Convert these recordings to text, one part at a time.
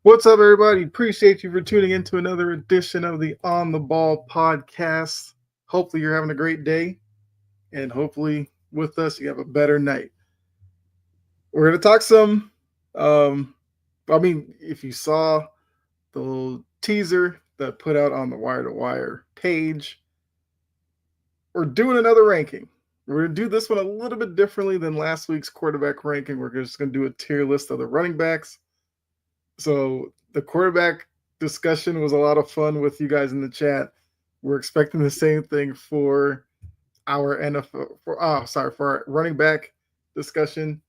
What's up, everybody? Appreciate you for tuning in to another edition of the On the Ball podcast. Hopefully, you're having a great day, and hopefully, with us, you have a better night. We're going to talk some. Um, if you saw the little teaser that put out on the Wire to Wire page, we're doing another ranking. We're going to do this one a little bit differently than last week's quarterback ranking. We're just going to do a tier list of the running backs. So the quarterback discussion was a lot of fun with you guys in the chat. We're expecting the same thing for our for our running back discussion.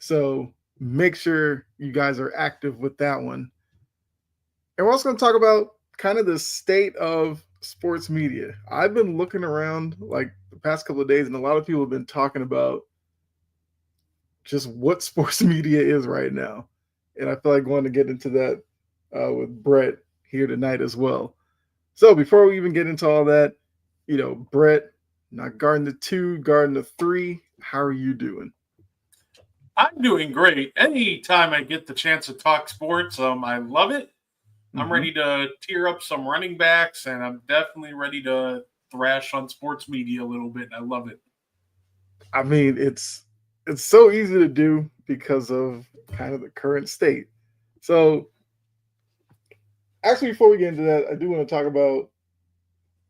So make sure you guys are active with that one. And we're also going to talk about kind of the state of sports media. I've been looking around like the past couple of days, and a lot of people have been talking about just what sports media is right now. And I feel like going to get into that with Brett here tonight as well. So before we even get into all that, Brett, not guarding the 2, guarding the 3. How are you doing? I'm doing great. Anytime I get the chance to talk sports, I love it. I'm ready to tear up some running backs, and I'm definitely ready to thrash on sports media a little bit. I love it. I mean, it's so easy to do because of kind of the current state. So, actually, before we get into that, I do want to talk about.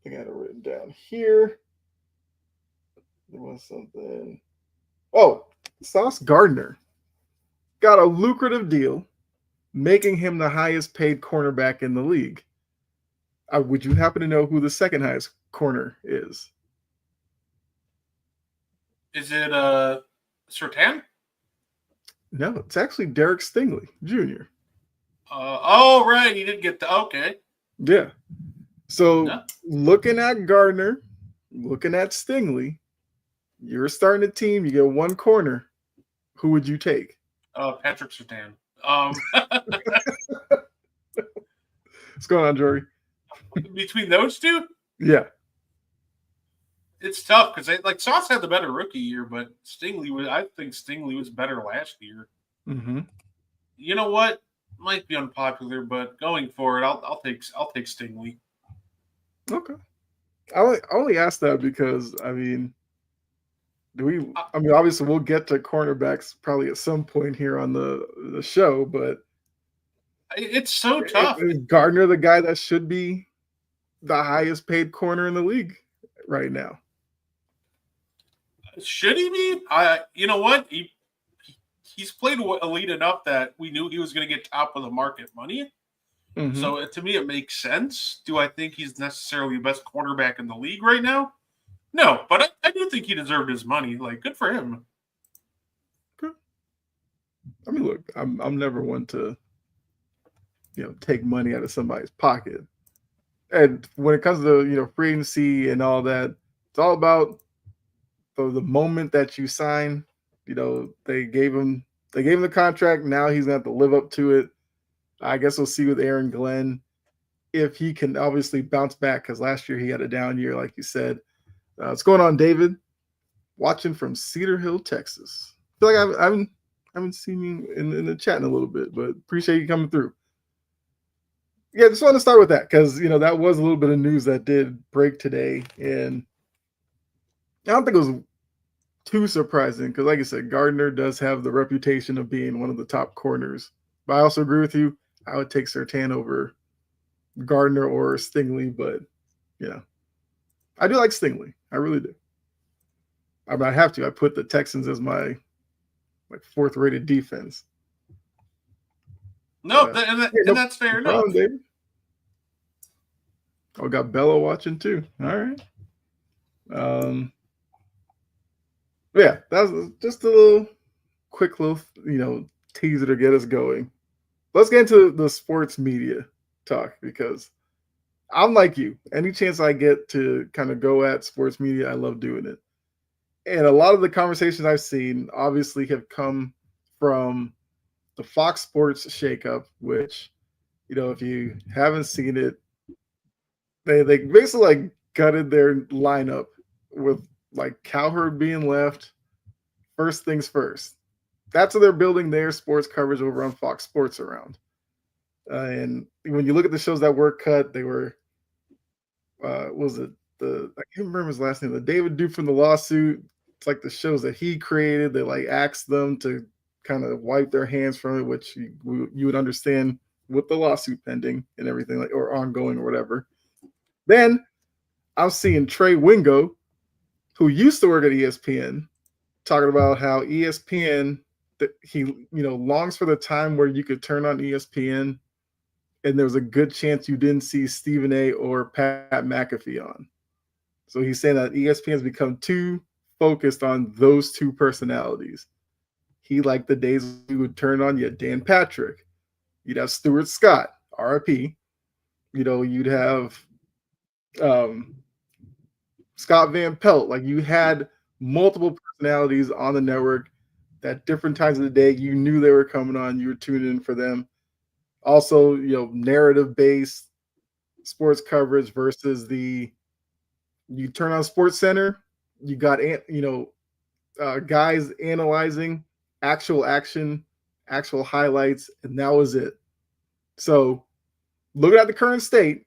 I got it written down here. There was something. Oh, Sauce Gardner got a lucrative deal, making him the highest paid cornerback in the league. Would you happen to know who the second highest corner is? Is it Sertan? No, it's actually Derek Stingley Jr. Oh, right. He did get the. Okay. Yeah. So looking at Gardner, looking at Stingley, you're starting a team, you get one corner. Who would you take? Patrick Sertan. What's going on, Jory? Between those two? Yeah. It's tough because Sauce had the better rookie year, but I think Stingley was better last year. Mm-hmm. You know what? Might be unpopular, but going for it, I'll take Stingley. Okay. I only asked that because obviously we'll get to cornerbacks probably at some point here on the show, but it's so tough. Is Gardner the guy that should be the highest paid corner in the league right now? Should he be? You know what? He's played elite enough that we knew he was going to get top of the market money. Mm-hmm. So to me, it makes sense. Do I think he's necessarily the best quarterback in the league right now? No, but I do think he deserved his money. Good for him. Okay. I mean, look, I'm never one to, take money out of somebody's pocket. And when it comes to free agency and all that, it's all about the moment that you sign. They gave him the contract. Now he's gonna have to live up to it. I guess we'll see with Aaron Glenn if he can obviously bounce back, because last year he had a down year, like you said. What's going on, David? Watching from Cedar Hill, Texas. I feel like I haven't seen you in the chat in a little bit, but appreciate you coming through. Yeah, just want to start with that because that was a little bit of news that did break today, and I don't think it was too surprising because, like I said, Gardner does have the reputation of being one of the top corners. But I also agree with you. I would take Sertan over Gardner or Stingley, but I do like Stingley. I really do. I have to. I put the Texans as my fourth-rated defense. No, and that's fair enough. David. Oh, got Bella watching too. All right. Yeah, that was just a quick little, teaser to get us going. Let's get into the sports media talk because I'm like you. Any chance I get to kind of go at sports media, I love doing it. And a lot of the conversations I've seen obviously have come from the Fox Sports shakeup, which, if you haven't seen it, they basically gutted their lineup with Cowherd being left. First things first. That's what they're building their sports coverage over on Fox Sports around. And when you look at the shows that were cut, they were was it the I can't remember his last name, the David Duke from the lawsuit. It's like the shows that he created. They like asked them to kind of wipe their hands from it, which you would understand with the lawsuit pending and everything, like or ongoing or whatever. Then I'm seeing Trey Wingo, who used to work at ESPN, talking about how ESPN that he longs for the time where you could turn on ESPN and there was a good chance you didn't see Stephen A. or Pat McAfee on. So he's saying that ESPN has become too focused on those two personalities. He liked the days we would turn on you had Dan Patrick, you'd have Stuart Scott, RIP. You'd have um, Scott Van Pelt. Like you had multiple personalities on the network at different times of the day. You knew they were coming on. You were tuning in for them. Also, narrative based sports coverage versus you turn on Sports Center, you got guys analyzing actual action, actual highlights, and that was it. So, looking at the current state,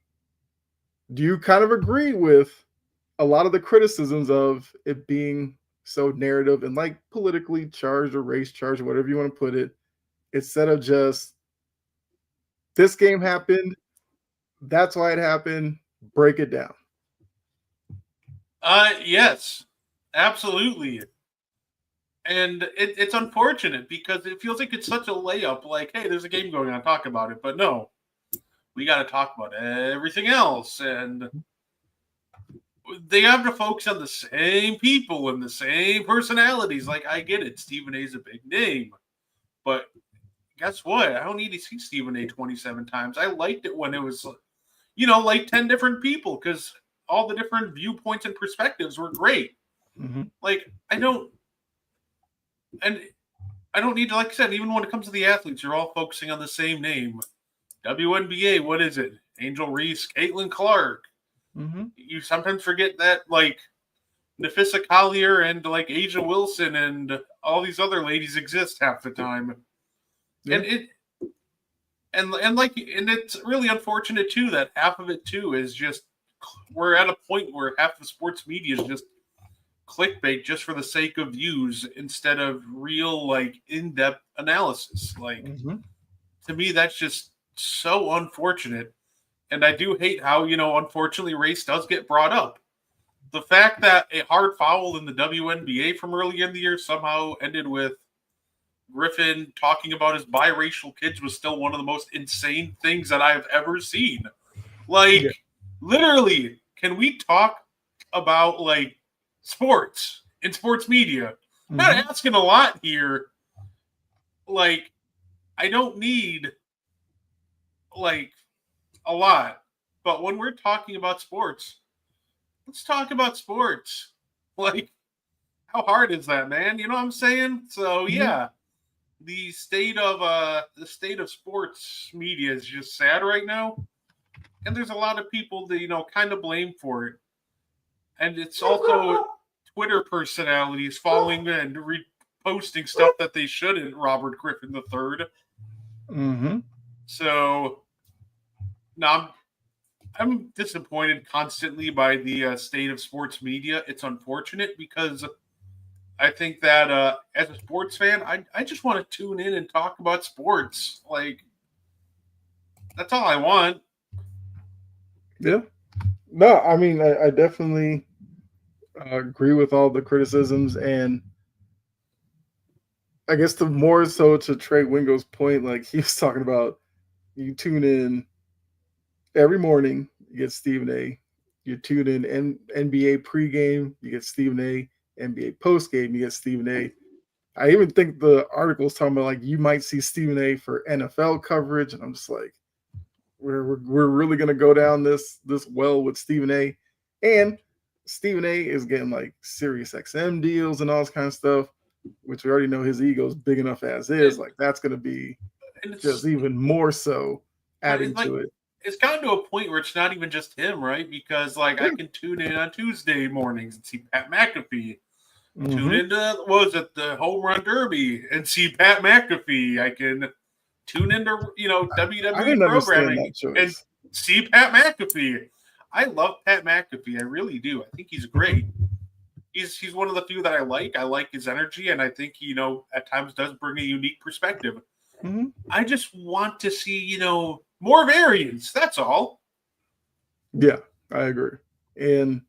do you kind of agree with a lot of the criticisms of it being so narrative and like politically charged or race charged or whatever you want to put it, instead of just this game happened, that's why it happened, break it down? Yes, absolutely. And it's unfortunate because it feels like it's such a layup. Like, hey, there's a game going on, talk about it. But no, we got to talk about everything else. And they have to focus on the same people and the same personalities. Like, I get it. Stephen A is a big name. But guess what? I don't need to see Stephen A 27 times. I liked it when it was, like 10 different people because all the different viewpoints and perspectives were great. Mm-hmm. Like, I don't need to, like I said, even when it comes to the athletes, you're all focusing on the same name. WNBA, what is it? Angel Reese, Caitlin Clark. Mm-hmm. You sometimes forget that, like, Nafissa Collier and, like, Asia Wilson and all these other ladies exist half the time. Yeah. And it's really unfortunate, too, that half of it, too, is just we're at a point where half of sports media is just clickbait just for the sake of views instead of real, like, in-depth analysis. Like, to me, that's just so unfortunate. And I do hate how, unfortunately, race does get brought up. The fact that a hard foul in the WNBA from earlier in the year somehow ended with Griffin talking about his biracial kids was still one of the most insane things that I've ever seen. Like, literally, can we talk about, like, sports and sports media? I'm not asking a lot here. Like, I don't need, like, a lot. But when we're talking about sports, let's talk about sports. Like, how hard is that, man? You know what I'm saying? So, yeah. The state of sports media is just sad right now. And there's a lot of people that, kind of blame for it. And it's also Twitter personalities following and reposting stuff that they shouldn't, Robert Griffin III. Mm-hmm. So, now I'm disappointed constantly by the state of sports media. It's unfortunate because I think that as a sports fan, I just want to tune in and talk about sports. Like, that's all I want. Yeah. No, I mean, I definitely agree with all the criticisms. And I guess the more so to Trey Wingo's point, like he was talking about, you tune in every morning, you get Stephen A. You tune in NBA pregame, you get Stephen A. NBA postgame, you get Stephen A. I even think the article's talking about like you might see Stephen A. for NFL coverage, and I'm just like, we're really gonna go down this well with Stephen A. And Stephen A. is getting like Sirius XM deals and all this kind of stuff, which we already know his ego's big enough as is. Like that's gonna be just even more so adding to it. It's gotten to a point where it's not even just him, right? Because like I can tune in on Tuesday mornings and see Pat McAfee. Tune into the Home Run Derby and see Pat McAfee. I can tune into I WWE didn't understand programming that and choice. see Pat McAfee. I love Pat McAfee. I really do. I think he's great. He's one of the few that I like. I like his energy, and I think at times does bring a unique perspective. Mm-hmm. I just want to see more variance. That's all. Yeah, I agree. And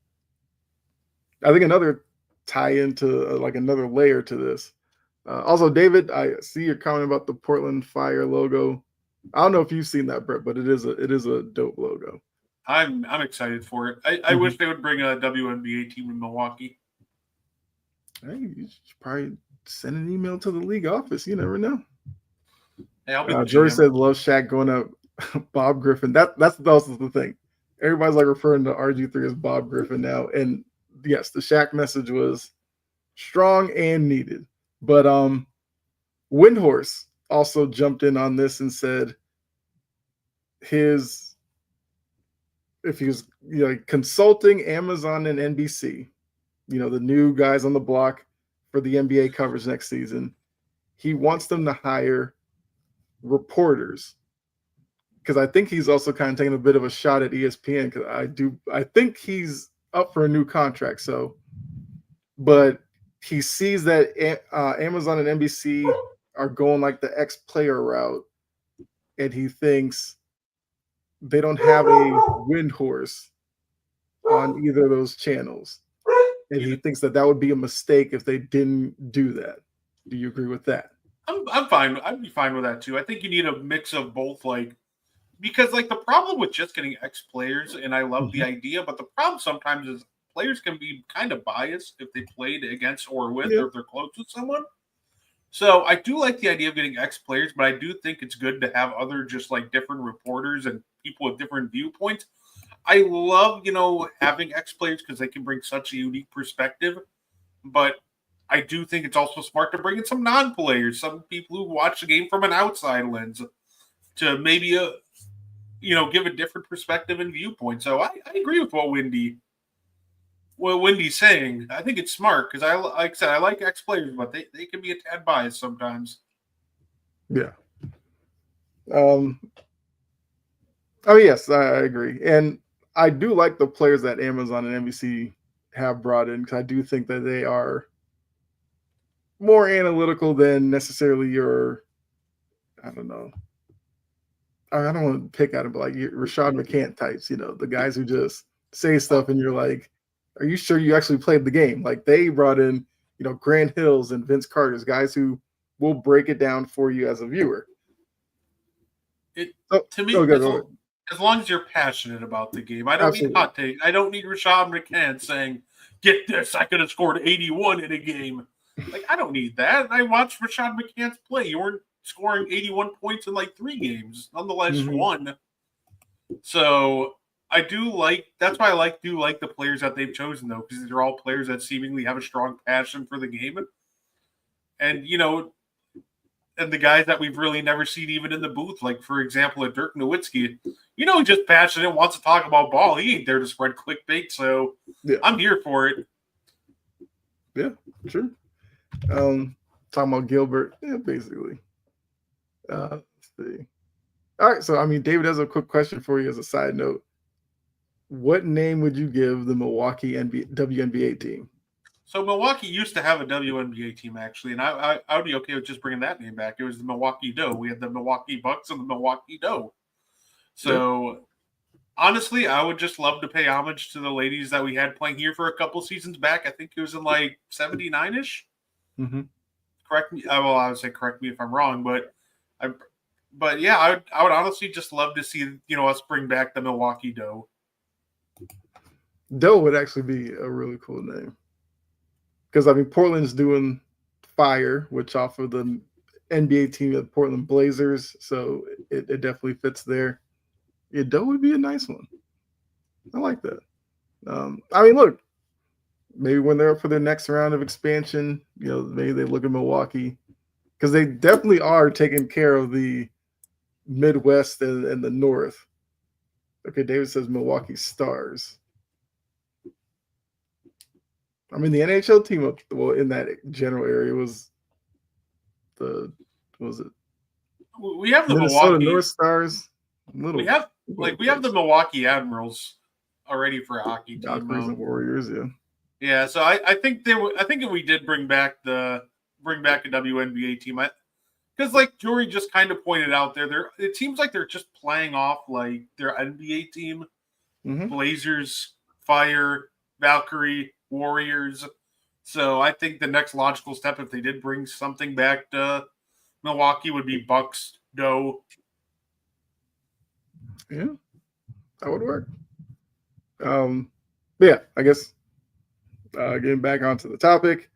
I think another tie into like another layer to this. Also, David, I see you're commenting about the Portland Fire logo. I don't know if you've seen that, Brett, but it is a dope logo. I'm excited for it. I Mm-hmm. wish they would bring a WNBA team in Milwaukee. Hey, you should probably send an email to the league office. You never know. Hey, I'll be the George GM. said, "Love Shaq going up." Bob Griffin. That's also the thing. Everybody's like referring to RG3 as Bob Griffin now, and yes, the Shaq message was strong and needed. But Windhorse also jumped in on this and said his if he was consulting Amazon and NBC, the new guys on the block for the NBA coverage next season, he wants them to hire reporters because I think he's also kind of taking a bit of a shot at ESPN because I think he's up for a new contract. So, but he sees that Amazon and NBC are going like the ex-player route, and he thinks they don't have a wind horse on either of those channels, and he thinks that would be a mistake if they didn't do that. Do you agree with that? I'm fine. I'd be fine with that too. I think you need a mix of both, because the problem with just getting ex players, and I love the idea, but the problem sometimes is players can be kind of biased if they played against or with, or if they're close with someone. So I do like the idea of getting ex players, but I do think it's good to have other just different reporters and people with different viewpoints. I love having ex players because they can bring such a unique perspective, but I do think it's also smart to bring in some non players, some people who watch the game from an outside lens to maybe give a different perspective and viewpoint. So I agree with what Wendy's saying. I think it's smart because like I said, I like ex players, but they can be a tad biased sometimes. Yeah. Um. Oh yes, I agree, and I do like the players that Amazon and NBC have brought in because I do think that they are more analytical than necessarily your. I don't know. I don't want to pick at him, but like your Rashad McCants types, the guys who just say stuff and you're like, are you sure you actually played the game? Like they brought in, Grant Hills and Vince Carter's guys who will break it down for you as a viewer. To me, as long as you're passionate about the game, I don't need hot take. I don't need Rashad McCants saying, "Get this, I could have scored 81 in a game." I don't need that. I watched Rashad McCants play. You weren't scoring 81 points in 3 games, nonetheless won. So I do that's why I do like the players that they've chosen though, because they're all players that seemingly have a strong passion for the game. And and the guys that we've really never seen even in the booth, like for example, a Dirk Nowitzki, he's just passionate, wants to talk about ball. He ain't there to spread clickbait, so I'm here for it. Yeah, sure. Talking about Gilbert, basically. Let's see. All right, so David has a quick question for you as a side note. What name would you give the Milwaukee WNBA team? So Milwaukee used to have a WNBA team actually, and I would be okay with just bringing that name back. It was the Milwaukee Doe. We had the Milwaukee Bucks and the Milwaukee Doe. So honestly, I would just love to pay homage to the ladies that we had playing here for a couple seasons back. I think it was in 79-ish. Mm-hmm. Correct me. Well, I would say correct me if I'm wrong, but yeah, I would honestly just love to see us bring back the Milwaukee Doe. Doe would actually be a really cool name. Because Portland's doing Fire, which off of the NBA team of Portland Blazers, so it definitely fits there. Yeah, Doe would be a nice one. I like that. Look, maybe when they're up for their next round of expansion, maybe they look at Milwaukee because they definitely are taking care of the Midwest and the North. Okay, David says Milwaukee Stars. The NHL team in that general area was what was it? we have the Minnesota Milwaukee. North Stars. We have the Milwaukee Admirals already for a hockey team. Valkyries and Warriors, yeah. Yeah, so I think I think if we did bring back a WNBA team, because like Jory just kind of pointed out there, it seems like they're just playing off like their NBA team, Blazers, Fire, Valkyrie, Warriors. So I think the next logical step, if they did bring something back to Milwaukee, would be Bucks, Doe. Yeah, that would work. Yeah, I guess getting back onto the topic,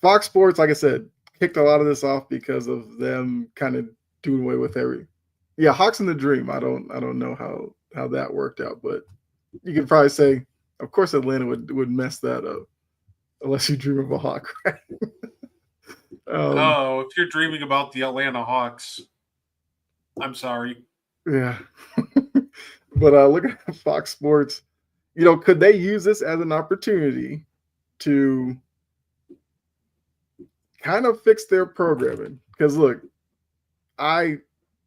Fox Sports, like I said, kicked a lot of this off because of them kind of doing away with Hawks in the Dream. I don't know how that worked out, but you could probably say, of course, Atlanta would mess that up unless you dream of a Hawk, right? If you're dreaming about the Atlanta Hawks, I'm sorry. Yeah. But look at Fox Sports. Could they use this as an opportunity to kind of fix their programming? Because look, I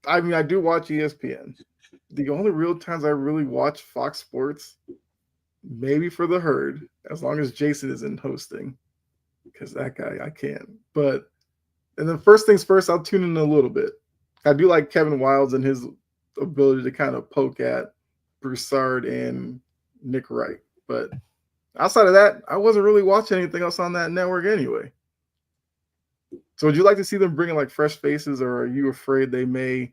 mean, I do watch ESPN. The only real times I really watch Fox Sports, maybe for the herd, as long as Jason isn't hosting, because that guy I can't. And then first things first, I'll tune in a little bit. I do like Kevin Wildes and his ability to kind of poke at Broussard and Nick Wright. But outside of that, I wasn't really watching anything else on that network anyway. So would you like to see them bringing like fresh faces, or are you afraid they may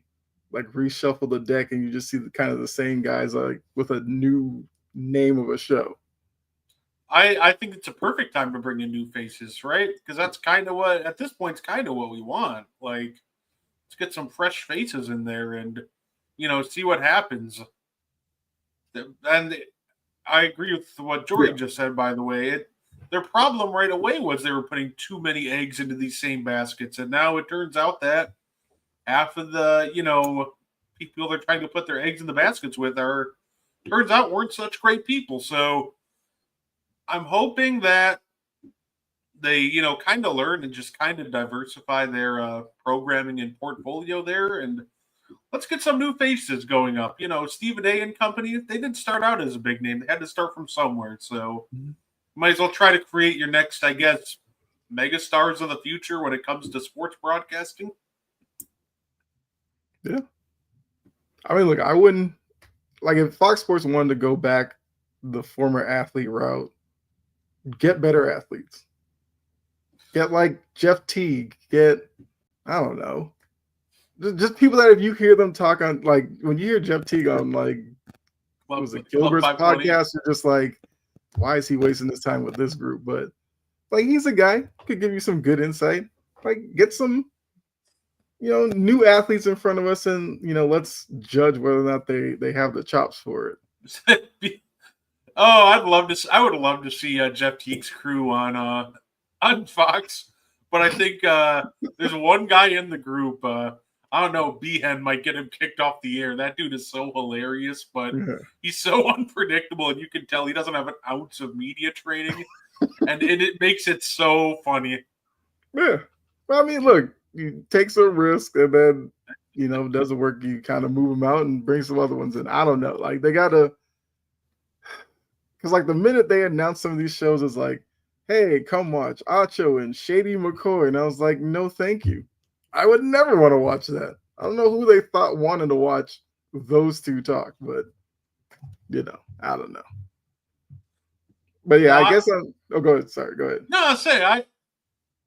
like reshuffle the deck and you just see the same guys like with a new name of a show? I think it's a perfect time to bring in new faces, right? Because that's kind of what, at this point, it's kind of what we want. Like, let's get some fresh faces in there and, see what happens. And I agree with what Jory just said, by the way. Their problem right away was they were putting too many eggs into these same baskets. And now it turns out that half of the, people they're trying to put their eggs in the baskets with weren't such great people. So I'm hoping that they, kind of learn and just kind of diversify their programming and portfolio there. And let's get some new faces going up. Stephen A. and company, they didn't start out as a big name. They had to start from somewhere. So might as well try to create your next, I guess, mega stars of the future when it comes to sports broadcasting. Yeah. I mean, look, I wouldn't, like, if Fox Sports wanted to go back the former athlete route, get better athletes. Get like Jeff Teague. Get, I don't know, just people that if you hear them talk on, like, when you hear Jeff Teague on, like, what was it, Gilbert's podcast, you're just like, why is he wasting his time with this group? But like, he's a guy who could give you some good insight. Like, get some, new athletes in front of us, and let's judge whether or not they have the chops for it. I would love to see Jeff Teague's crew on Fox, but I think there's one guy in the group. I don't know, Behan might get him kicked off the air. That dude is so hilarious, but he's so unpredictable, and you can tell he doesn't have an ounce of media training, and it makes it so funny. Yeah, well, I mean, look, you take some risk, and then it doesn't work. You kind of move them out and bring some other ones in. I don't know, like they gotta. Because, like, the minute they announced some of these shows, it's like, hey, come watch Acho and Shady McCoy. And I was like, no, thank you. I would never want to watch that. I don't know who they thought wanted to watch those two talk, but, I don't know. But, yeah, I guess I'm... Oh, go ahead. Sorry, go ahead. No, I'll say,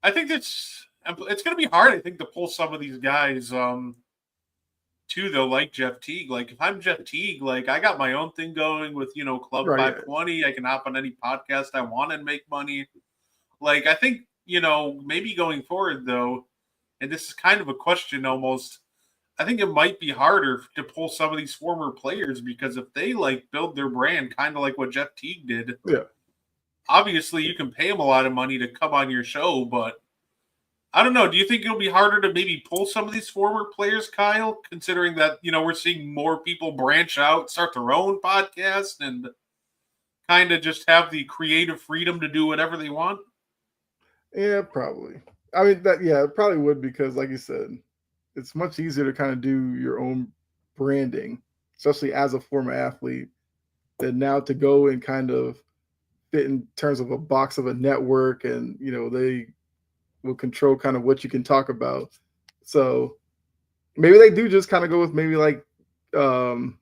I think it's going to be hard, I think, to pull some of these guys, too, though, like Jeff Teague. Like, if I'm Jeff Teague, like, I got my own thing going with, Club 520. Yeah. I can hop on any podcast I want and make money. Like, I think, maybe going forward, though, and this is kind of a question almost, I think it might be harder to pull some of these former players, because if they, like, build their brand kind of like what Jeff Teague did, obviously you can pay them a lot of money to come on your show, but I don't know. Do you think it'll be harder to maybe pull some of these former players, Kyle, considering that, we're seeing more people branch out, start their own podcast, and kind of just have the creative freedom to do whatever they want? Yeah, probably. I mean, it probably would, because like you said, it's much easier to kind of do your own branding, especially as a former athlete, than now to go and kind of fit in terms of a box of a network, and they will control kind of what you can talk about. So maybe they do just kind of go with um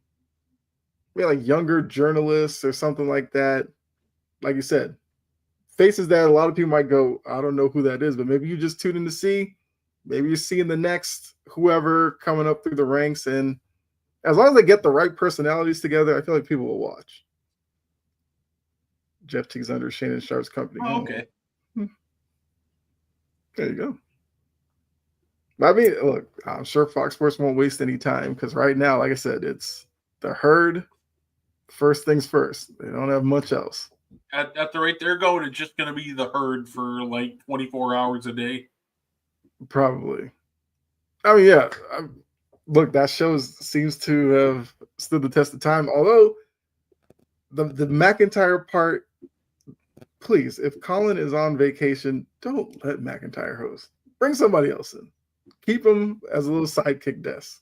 maybe like younger journalists or something like that. Like you said, faces that a lot of people might go, I don't know who that is, but maybe you just tune in to see. Maybe you're seeing the next whoever coming up through the ranks, and as long as they get the right personalities together, I feel like people will watch. Jeff T's under Shannon Sharp's company. Oh, okay. There you go. I mean, look, I'm sure Fox Sports won't waste any time because right now, like I said, it's the herd. First things first. They don't have much else. At the rate they're going, it's just going to be the herd for like 24 hours a day. Probably. I mean, yeah. Look, that show seems to have stood the test of time. Although the McIntyre part, please, if Colin is on vacation, don't let McIntyre host. Bring somebody else in. Keep him as a little sidekick desk.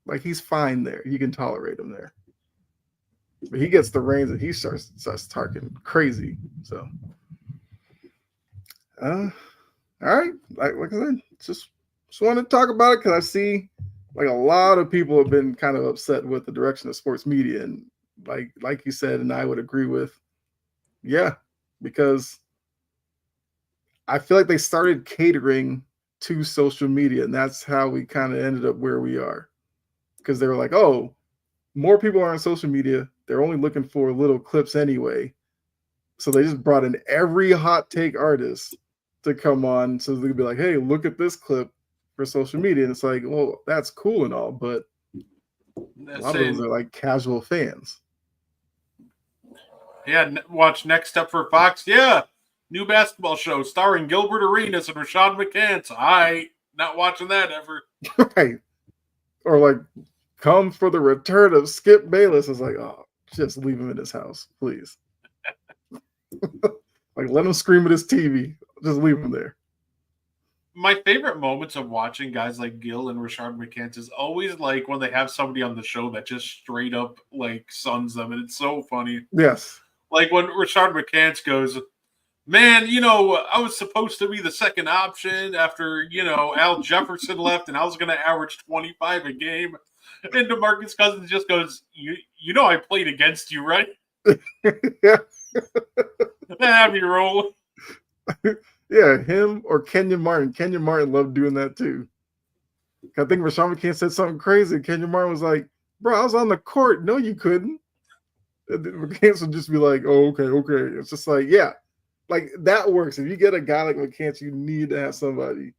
Like, he's fine there. You can tolerate him there. But he gets the reins and he starts talking crazy. So, all right. Like I said, just wanted to talk about it because I see like a lot of people have been kind of upset with the direction of sports media, and like you said, and I would agree with, yeah, because I feel like they started catering to social media, and that's how we kind of ended up where we are. Because they were like, oh, more people are on social media. They're only looking for little clips anyway. So they just brought in every hot take artist to come on so they could be like, hey, look at this clip for social media. And it's like, well, that's cool and all, but a lot of those are like casual fans. Yeah, watch Next Step for Fox. Yeah, new basketball show starring Gilbert Arenas and Rashad McCants. Not watching that ever. Right. Or like, come for the return of Skip Bayless. It's like, oh, just leave him in his house, please. Like, let him scream at his TV. Just leave him there. My favorite moments of watching guys like Gil and Rashad McCants is always like when they have somebody on the show that just straight up like suns them, and it's so funny. Yes. Like when Rashad McCants goes, man, I was supposed to be the second option after, Al Jefferson left, and I was going to average 25 a game. And DeMarcus Cousins just goes, you know I played against you, right? Yeah. Have you roll. Yeah, him or Kenyon Martin. Kenyon Martin loved doing that too. I think Rashad McCants said something crazy. Kenyon Martin was like, bro, I was on the court. No, you couldn't. And McCants would just be like, oh, okay. It's just like, yeah. Like, that works. If you get a guy like McCants, you need to have somebody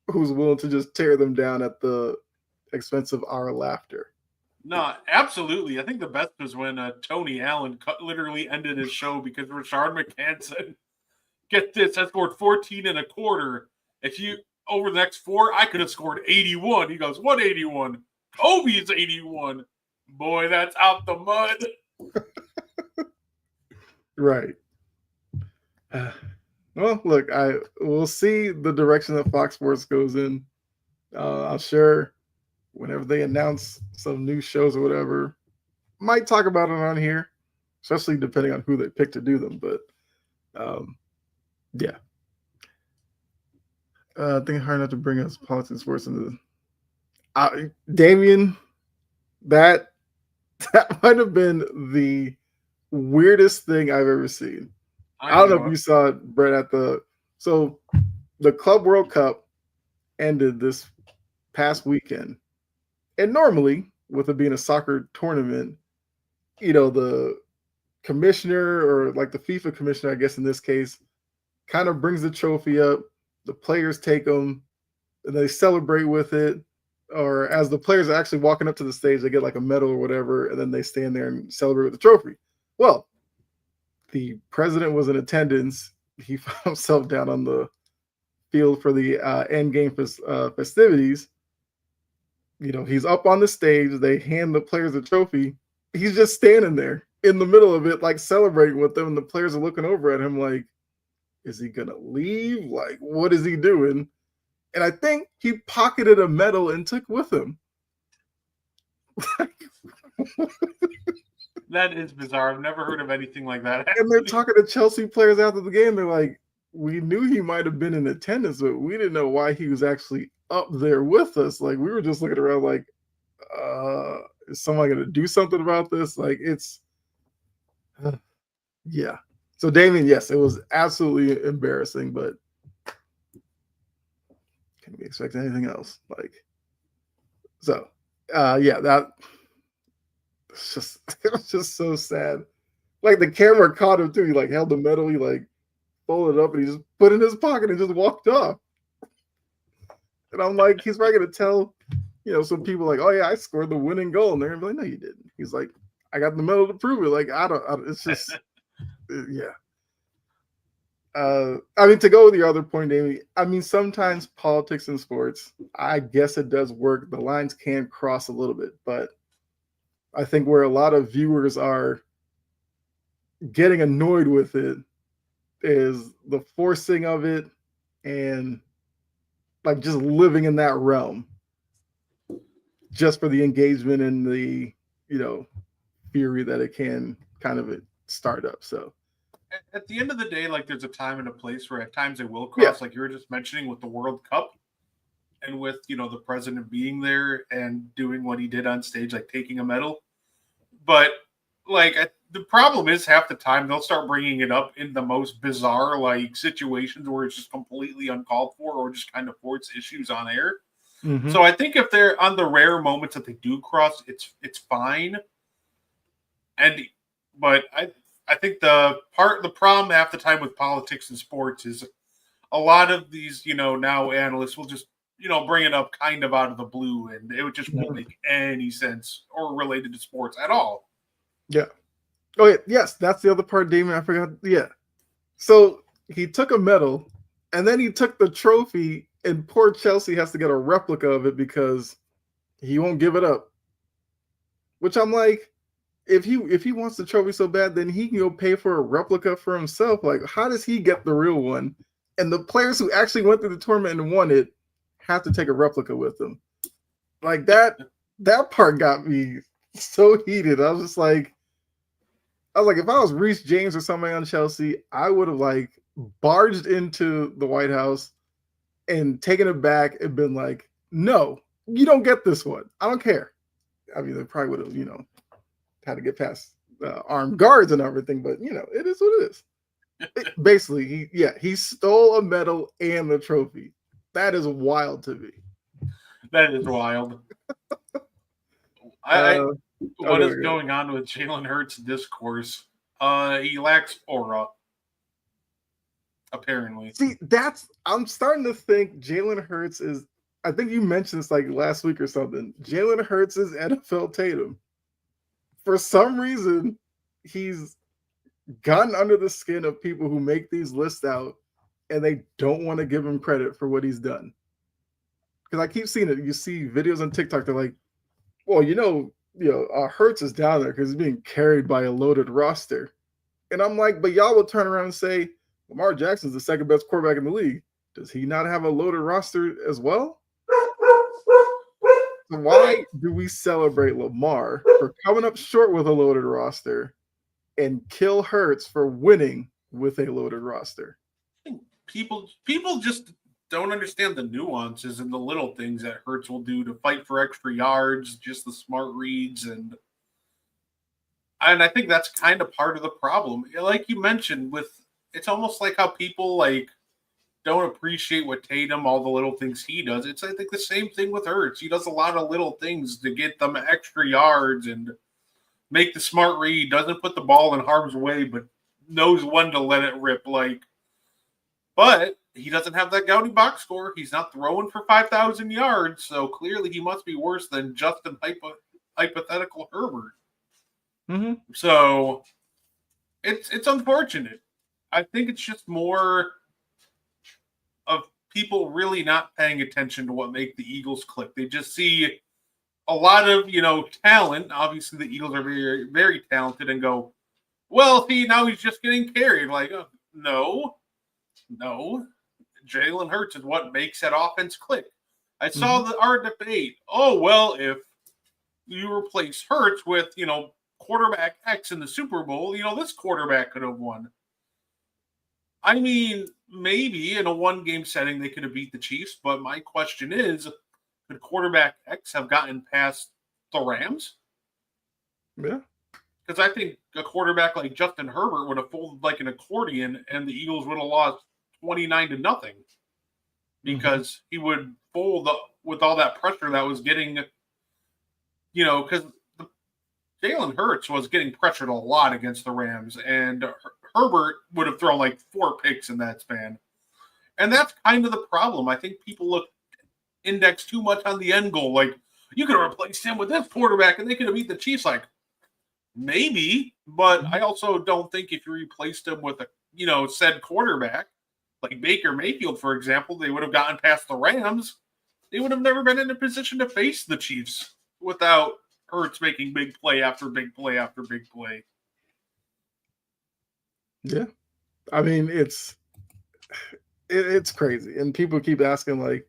who's willing to just tear them down at the expense of our laughter. No, absolutely. I think the best was when Tony Allen literally ended his show because Rashad McCants said, get this, I scored 14 and a quarter. If you, over the next 4, I could have scored 81. He goes, what 81? Kobe's 81. Boy, that's out the mud. Right. Well, look, we'll see the direction that Fox Sports goes in. I'm sure whenever they announce some new shows or whatever, might talk about it on here, especially depending on who they pick to do them. But yeah. I think hard enough to bring us politics and sports into Damien, that might have been the weirdest thing I've ever seen. I don't know if you saw it, Brett, so the Club World Cup ended this past weekend. And normally, with it being a soccer tournament, the commissioner, or like the FIFA commissioner, I guess in this case, kind of brings the trophy up. The players take them and they celebrate with it. Or as the players are actually walking up to the stage, they get like a medal or whatever, and then they stand there and celebrate with the trophy. Well, the president was in attendance. He found himself down on the field for the end game festivities. He's up on the stage. They hand the players a trophy. He's just standing there in the middle of it, like celebrating with them. And the players are looking over at him like, is he going to leave? Like, what is he doing? and I think he pocketed a medal and took with him. That is bizarre. I've never heard of anything like that. And they're talking to Chelsea players after the game. They're like, we knew he might have been in attendance, but we didn't know why he was actually up there with us. Like, we were just looking around like, is someone going to do something about this? Like, it's, yeah. So, Damien, yes, it was absolutely embarrassing, but can we expect anything else? Like, so, yeah, that it was just so sad. Like, the camera caught him too. He like held the medal, he like folded it up, and he just put it in his pocket and just walked off. And I'm like, he's probably gonna tell, some people like, oh yeah, I scored the winning goal, and they're gonna be like, no, you didn't. He's like, I got the medal to prove it. Like, I don't it's just, yeah. I mean, to go with your other point, Amy, I mean, sometimes politics in sports, I guess it does work. The lines can cross a little bit, but I think where a lot of viewers are getting annoyed with it is the forcing of it and like just living in that realm just for the engagement and the, fury that it can kind of start up. So at the end of the day, like there's a time and a place where at times it will cross, like you were just mentioning with the World Cup and with, the president being there and doing what he did on stage, like taking a medal. But like the problem is half the time they'll start bringing it up in the most bizarre like situations where it's just completely uncalled for or just kind of force issues on air. Mm-hmm. So I think if they're on the rare moments that they do cross, it's fine. But I think the problem half the time with politics and sports is a lot of these, now analysts will just, bring it up kind of out of the blue, and it just won't make any sense or related to sports at all. Yeah. Oh, yeah. Yes, that's the other part, Damon. I forgot. Yeah. So he took a medal, and then he took the trophy, and poor Chelsea has to get a replica of it because he won't give it up. Which I'm like, if he wants the trophy so bad, then he can go pay for a replica for himself. Like, how does he get the real one? And the players who actually went through the tournament and won it have to take a replica with them. Like that part got me so heated. I was like, if I was Reece James or somebody on Chelsea, I would have like barged into the White House and taken it back and been like, no, you don't get this one. I don't care. I mean, they probably would have, had to get past armed guards and everything, but it is what it is. Basically, he stole a medal and the trophy. That is wild to me. That is wild. What is going on with Jalen Hurts' discourse? He lacks aura. Apparently. See, I'm starting to think Jalen Hurts is. I think you mentioned this like last week or something. Jalen Hurts is NFL Tatum. For some reason, he's gotten under the skin of people who make these lists out, and they don't want to give him credit for what he's done. Because I keep seeing it. You see videos on TikTok. They're like, well, Hurts is down there because he's being carried by a loaded roster. And I'm like, but y'all will turn around and say, Lamar Jackson's the second best quarterback in the league. Does he not have a loaded roster as well? So why do we celebrate Lamar for coming up short with a loaded roster and kill Hurts for winning with a loaded roster? People just don't understand the nuances and the little things that Hurts will do to fight for extra yards, just the smart reads. And I think that's kind of part of the problem. Like you mentioned, it's almost like how people like don't appreciate what Tatum, all the little things he does. It's I think the same thing with Hurts. He does a lot of little things to get them extra yards and make the smart read, doesn't put the ball in harm's way, but knows when to let it rip. But he doesn't have that gaudy box score. He's not throwing for 5,000 yards, so clearly he must be worse than Justin hypothetical Herbert. Mm-hmm. So it's unfortunate. I think it's just more of people really not paying attention to what make the Eagles click. They just see a lot of, talent. Obviously, the Eagles are very, very talented and go, well, see, now he's just getting carried. Like, no. Jalen Hurts is what makes that offense click. I saw Mm-hmm. our debate. Oh, well, if you replace Hurts with, quarterback X in the Super Bowl, this quarterback could have won. I mean, maybe in a one-game setting they could have beat the Chiefs, but my question is, could quarterback X have gotten past the Rams? Yeah. Because I think a quarterback like Justin Herbert would have folded like an accordion and the Eagles would have lost 29-0 because he would fold up with all that pressure that was getting, because Jalen Hurts was getting pressured a lot against the Rams, and Herbert would have thrown like 4 picks in that span. And that's kind of the problem. I think people index too much on the end goal. Like, you could have replaced him with this quarterback and they could have beat the Chiefs. Like, maybe, but I also don't think if you replaced him with a, said quarterback, like Baker Mayfield, for example, they would have gotten past the Rams. They would have never been in a position to face the Chiefs without Hurts making big play after big play after big play. Yeah. I mean, it's crazy. And people keep asking, like,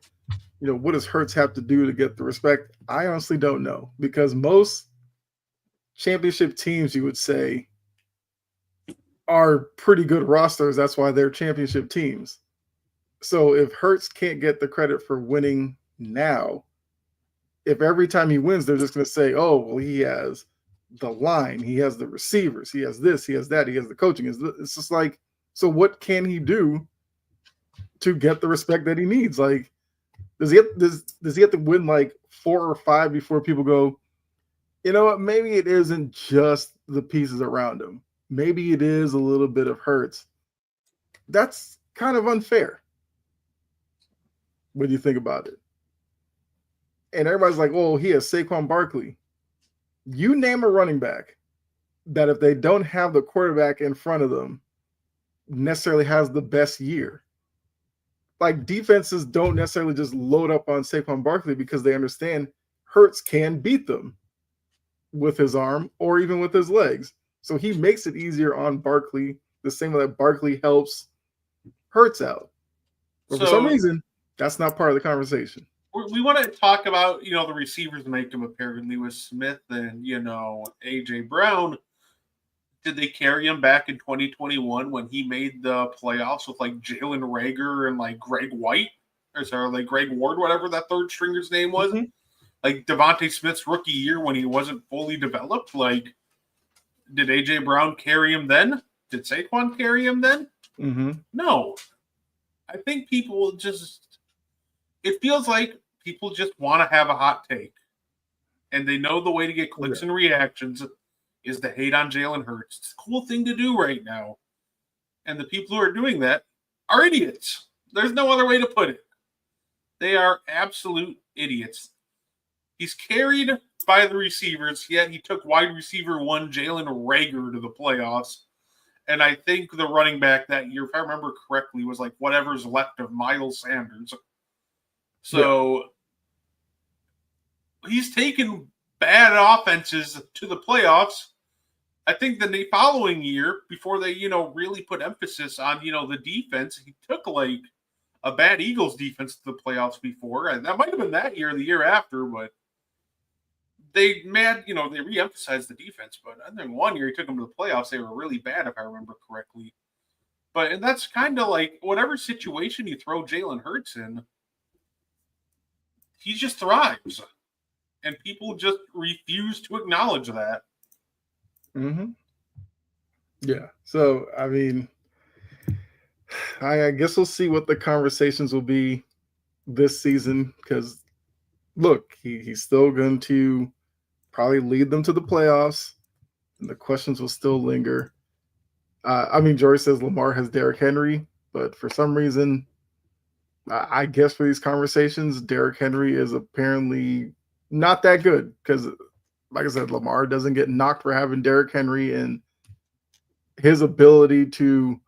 what does Hurts have to do to get the respect? I honestly don't know, because most championship teams, you would say, are pretty good rosters. That's why they're championship teams. So if Hurts can't get the credit for winning now, if every time he wins, they're just going to say, oh, well, he has the line, he has the receivers, he has this, he has that, he has the coaching. It's just like, so what can he do to get the respect that he needs? Like, does he have to win like 4 or 5 before people go, you know what, maybe it isn't just the pieces around him. Maybe it is a little bit of Hurts. That's kind of unfair when you think about it. And everybody's like, oh, he has Saquon Barkley. You name a running back that if they don't have the quarterback in front of them necessarily has the best year. Like, defenses don't necessarily just load up on Saquon Barkley because they understand Hurts can beat them with his arm or even with his legs. So he makes it easier on Barkley, the same way that Barkley helps Hurts out. But for some reason, that's not part of the conversation. We want to talk about, the receivers make him apparently with Smith and, A.J. Brown. Did they carry him back in 2021 when he made the playoffs with like Jalen Reagor and like Greg White? Or sorry, like Greg Ward, whatever that third stringer's name was? Mm-hmm. Like Devontae Smith's rookie year when he wasn't fully developed? Like, did A.J. Brown carry him then? Did Saquon carry him then? Mm-hmm. No. I think people just, it feels like people just want to have a hot take. And they know the way to get clicks and reactions is to hate on Jalen Hurts. It's a cool thing to do right now. And the people who are doing that are idiots. There's no other way to put it. They are absolute idiots. He's carried by the receivers, yet he took wide receiver 1 Jalen Reagor to the playoffs. And I think the running back that year, if I remember correctly, was like whatever's left of Miles Sanders. So he's taken bad offenses to the playoffs. I think the following year, before they, really put emphasis on, the defense, he took like a bad Eagles defense to the playoffs before. And that might have been that year or the year after, but they re-emphasized the defense. But I think one year he took them to the playoffs, they were really bad, if I remember correctly. And that's kind of like whatever situation you throw Jalen Hurts in, he just thrives. And people just refuse to acknowledge that. Mm-hmm. Yeah. So, I mean, I guess we'll see what the conversations will be this season because, look, he's still going to probably lead them to the playoffs, and the questions will still linger. George says Lamar has Derrick Henry, but for some reason, I guess for these conversations, Derrick Henry is apparently not that good because, like I said, Lamar doesn't get knocked for having Derrick Henry, and his ability to,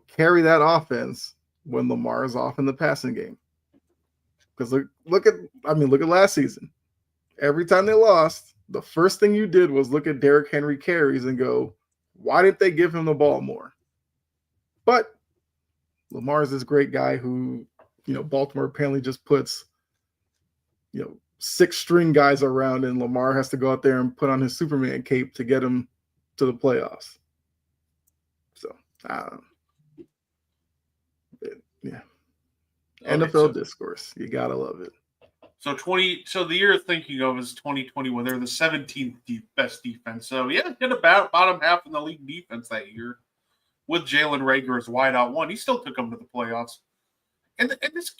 carry that offense when Lamar is off in the passing game. Because look at last season. Every time they lost, the first thing you did was look at Derrick Henry carries and go, why didn't they give him the ball more? But Lamar's this great guy who, Baltimore apparently just puts, 6 string guys around, and Lamar has to go out there and put on his Superman cape to get him to the playoffs. So, yeah. Okay, NFL discourse. You gotta love it. So the year thinking of is 2020, when they're the 17th best defense. So yeah, hit about bottom half in the league defense that year with Jalen Reagor as wideout one. He still took them to the playoffs. And this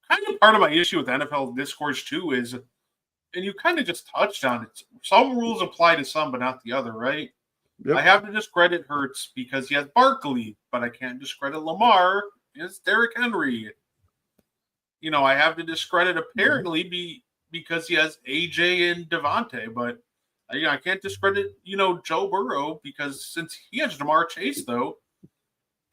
kind of part of my issue with NFL discourse too is, and you kind of just touched on it, some rules apply to some but not the other, right? Yep. I have to discredit Hurts because he has Barkley, but I can't discredit Lamar. It's Derrick Henry. I have to discredit apparently because he has AJ and Devontae, but I can't discredit, Joe Burrow because since he has Jamar Chase, though,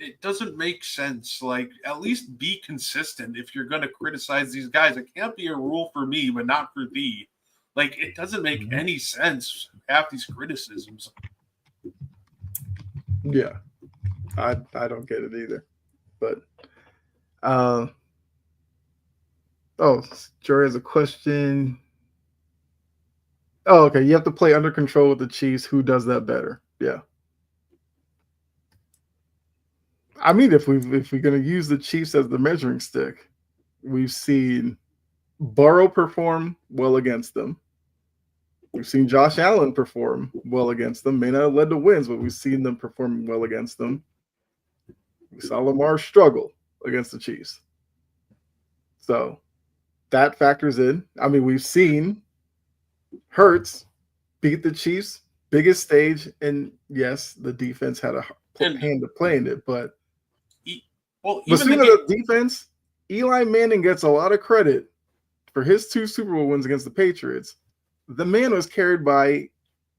it doesn't make sense. Like, at least be consistent if you're going to criticize these guys. It can't be a rule for me, but not for thee. Like, it doesn't make any sense, half these criticisms. Yeah, I don't get it either. But, Jory has a question. Oh, okay. You have to play under control with the Chiefs. Who does that better? Yeah. I mean, if we're going to use the Chiefs as the measuring stick, we've seen Burrow perform well against them. We've seen Josh Allen perform well against them. May not have led to wins, but we've seen them perform well against them. We saw Lamar struggle against the Chiefs. So that factors in. I mean, we've seen Hurts beat the Chiefs, biggest stage, and yes, the defense had a hand to play in it, but speaking of the defense, Eli Manning gets a lot of credit for his 2 Super Bowl wins against the Patriots. The man was carried by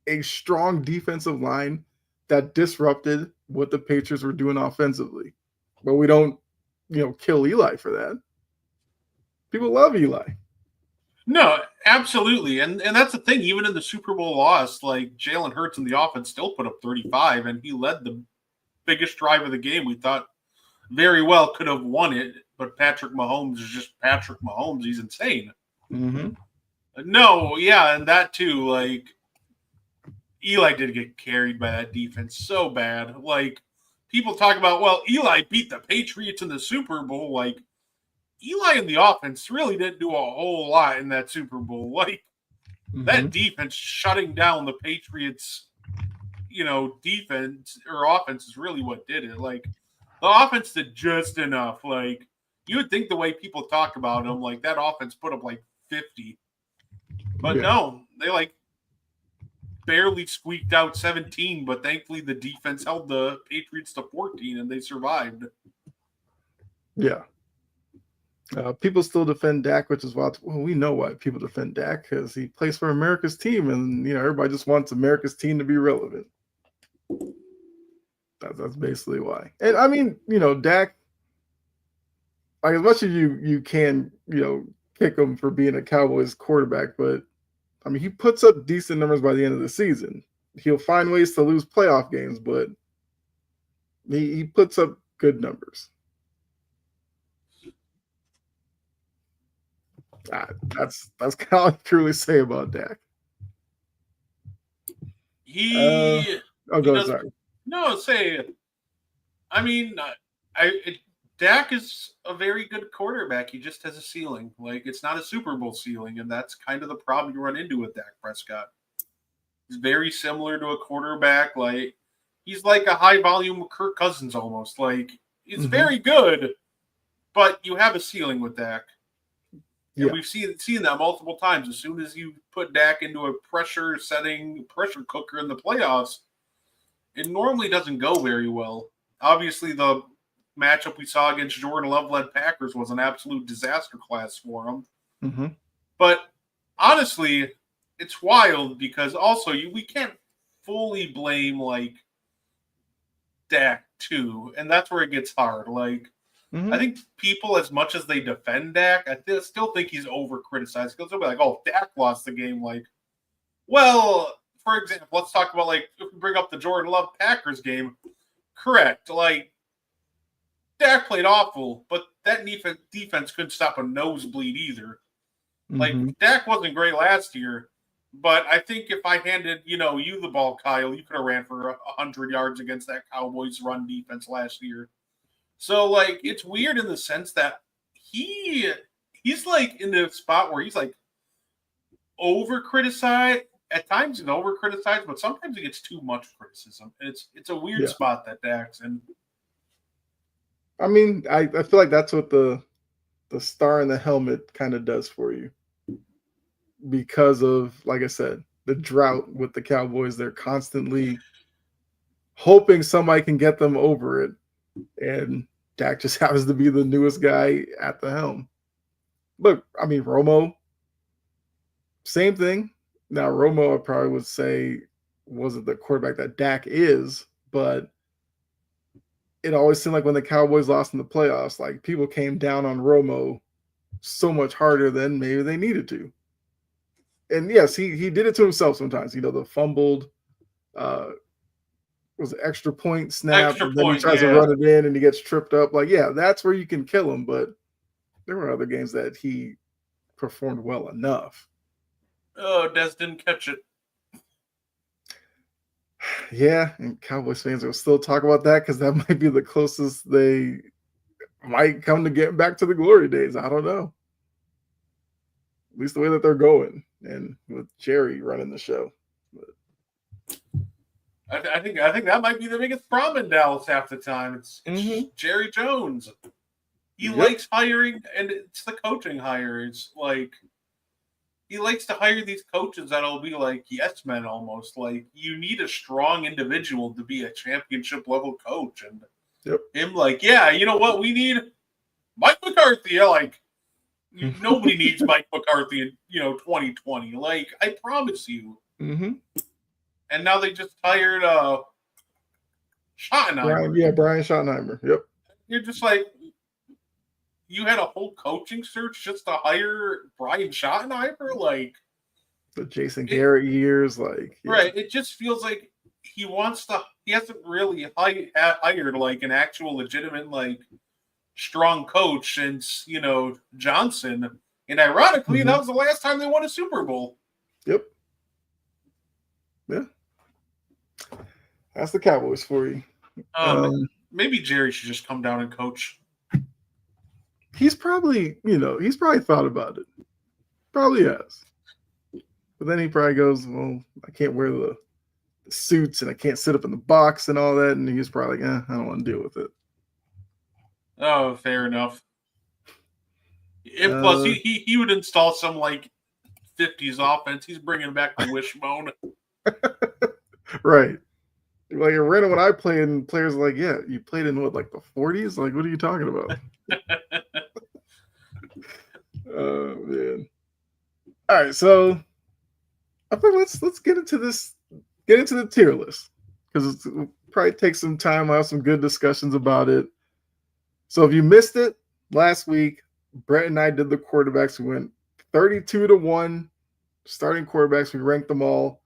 a strong defensive line that disrupted what the Patriots were doing offensively. But we don't, kill Eli for that. People love Eli. No, absolutely. And that's the thing. Even in the Super Bowl loss, like Jalen Hurts in the offense still put up 35, and he led the biggest drive of the game. We thought very well could have won it, but Patrick Mahomes is just Patrick Mahomes. He's insane. Mm-hmm. No, yeah, and that too. Like, Eli did get carried by that defense so bad. Like, people talk about, well, Eli beat the Patriots in the Super Bowl. Like, Eli in the offense really didn't do a whole lot in that Super Bowl. Like, that defense shutting down the Patriots, defense or offense is really what did it. Like, the offense did just enough. Like, you would think the way people talk about them, like, that offense put up like 50. But no, they like barely squeaked out 17, but thankfully the defense held the Patriots to 14 and they survived. Yeah. People still defend Dak, which is wild. Well, we know why people defend Dak, because he plays for America's team, and everybody just wants America's team to be relevant. That's basically why. And I mean, Dak, like, as much as you can, kick him for being a Cowboys quarterback, but I mean, he puts up decent numbers by the end of the season. He'll find ways to lose playoff games, but he puts up good numbers. That's kind of all I truly say about Dak. I mean, Dak is a very good quarterback. He just has a ceiling. Like, it's not a Super Bowl ceiling, and that's kind of the problem you run into with Dak Prescott. He's very similar to a quarterback. Like, he's like a high-volume Kirk Cousins almost. Like, it's very good, but you have a ceiling with Dak. And we've seen that multiple times. As soon as you put Dak into a pressure cooker in the playoffs, it normally doesn't go very well. Obviously, the matchup we saw against Jordan Love-led Packers was an absolute disaster class for him. Mm-hmm. But honestly, it's wild because also we can't fully blame like Dak too, and that's where it gets hard. Like, I think people, as much as they defend Dak, I still think he's over-criticized. Because they'll be like, oh, Dak lost the game. Like, well, for example, let's talk about, like, if we bring up the Jordan Love Packers game. Correct. Like, Dak played awful, but that defense couldn't stop a nosebleed either. Like, Dak wasn't great last year, but I think if I handed, you the ball, Kyle, you could have ran for 100 yards against that Cowboys run defense last year. So, like, it's weird in the sense that he's like in the spot where he's like over criticized. At times he's over criticized, but sometimes he gets too much criticism. And it's a weird spot that Dak's in. I mean, I feel like that's what the star in the helmet kind of does for you. Because of, like I said, the drought with the Cowboys. They're constantly hoping somebody can get them over it. And Dak just happens to be the newest guy at the helm. Look, I mean, Romo, same thing. Now, Romo, I probably would say, wasn't the quarterback that Dak is, but it always seemed like when the Cowboys lost in the playoffs, like people came down on Romo so much harder than maybe they needed to. And yes, he did it to himself sometimes. The fumbled was an extra point snap, and then he tries to run it in and he gets tripped up. Like, yeah, that's where you can kill him. But there were other games that he performed well enough. Oh, Des didn't catch it. Yeah, and Cowboys fans will still talk about that because that might be the closest they might come to getting back to the glory days. I don't know. At least the way that they're going, and with Jerry running the show. But I think that might be the biggest problem in Dallas half the time. It's Jerry Jones. He likes hiring, and it's the coaching hire. It's like he likes to hire these coaches that'll be like yes men almost. Like, you need a strong individual to be a championship level coach, and him like, yeah, you know what, we need Mike McCarthy. Like, nobody needs Mike McCarthy in 2020. Like, I promise you. And now they just hired Schottenheimer. Brian Schottenheimer. Yep. You're just like, you had a whole coaching search just to hire Brian Schottenheimer? Like, the Jason Garrett years, like. Yeah. Right. It just feels like he hasn't really hired like an actual legitimate, like, strong coach since, Johnson. And ironically, that was the last time they won a Super Bowl. Yep. Yeah. That's the Cowboys for you. Maybe Jerry should just come down and coach. He's probably thought about it. Probably has. But then he probably goes, well, I can't wear the suits and I can't sit up in the box and all that. And he's probably like, I don't want to deal with it. Oh, fair enough. Plus, he would install some, like, 50s offense. He's bringing back the wishbone. Right. Like, random when I played, and players are like, yeah, you played in what, like the 40s? Like, what are you talking about? Oh, man. All right, so I think let's get into the tier list, because it'll probably take some time. I'll have some good discussions about it. So if you missed it last week, Brett and I did the quarterbacks. We went 32-1 starting quarterbacks. We ranked them all.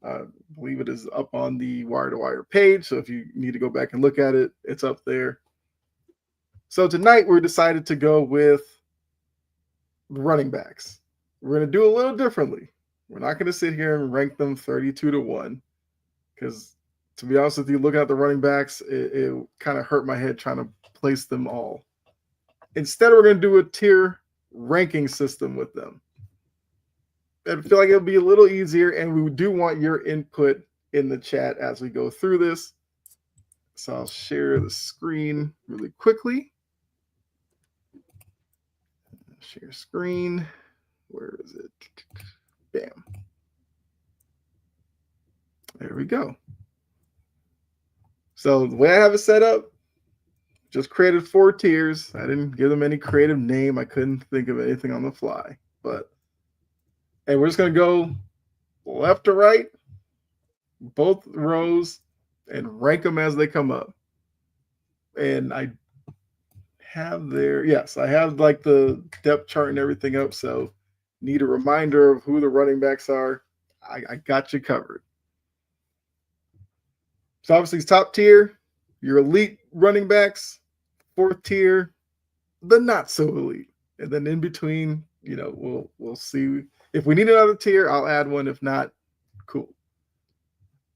I believe it is up on the Wire to Wire page. So if you need to go back and look at it, it's up there. So tonight we decided to go with running backs. We're going to do a little differently. We're not going to sit here and rank them 32-1, because to be honest with you, looking at the running backs, it kind of hurt my head trying to place them all. Instead, we're going to do a tier ranking system with them. I feel like it'll be a little easier, and we do want your input in the chat as we go through this. So I'll share the screen really quickly. Share screen. Where is it? Bam. There we go. So the way I have it set up, just created 4 tiers. I didn't give them any creative name. I couldn't think of anything on the fly. And we're just going to go left to right, both rows, and rank them as they come up. And I have I have like the depth chart and everything up. So need a reminder of who the running backs are. I got you covered. So obviously top tier, your elite running backs, Fourth tier, the not so elite. And then in between, we'll see. If we need another tier, I'll add one. If not, cool.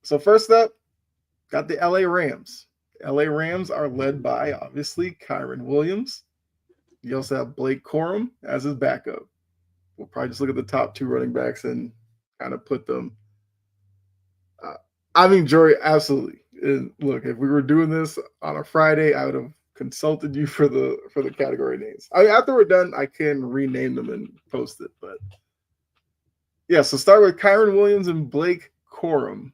So first up, got the LA Rams. LA Rams are led by, obviously, Kyron Williams. You also have Blake Corum as his backup. We'll probably just look at the top two running backs and kind of put them. Jory, absolutely. And look, if we were doing this on a Friday, I would have consulted you for the category names. After we're done, I can rename them and post it. But yeah, so start with Kyron Williams and Blake Corum.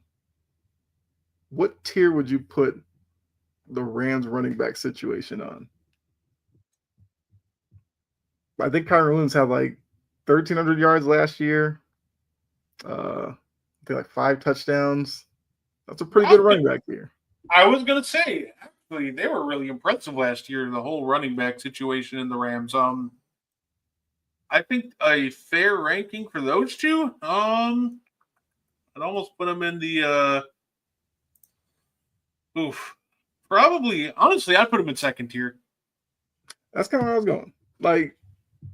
What tier would you put the Rams running back situation on? I think Kyron Williams had like 1,300 yards last year. I think like 5 touchdowns. That's a pretty good running back here. I was going to say, actually, they were really impressive last year, the whole running back situation in the Rams. I think a fair ranking for those two, I'd almost put them in the probably, honestly, I'd put them in second tier. That's kind of where I was going. Like,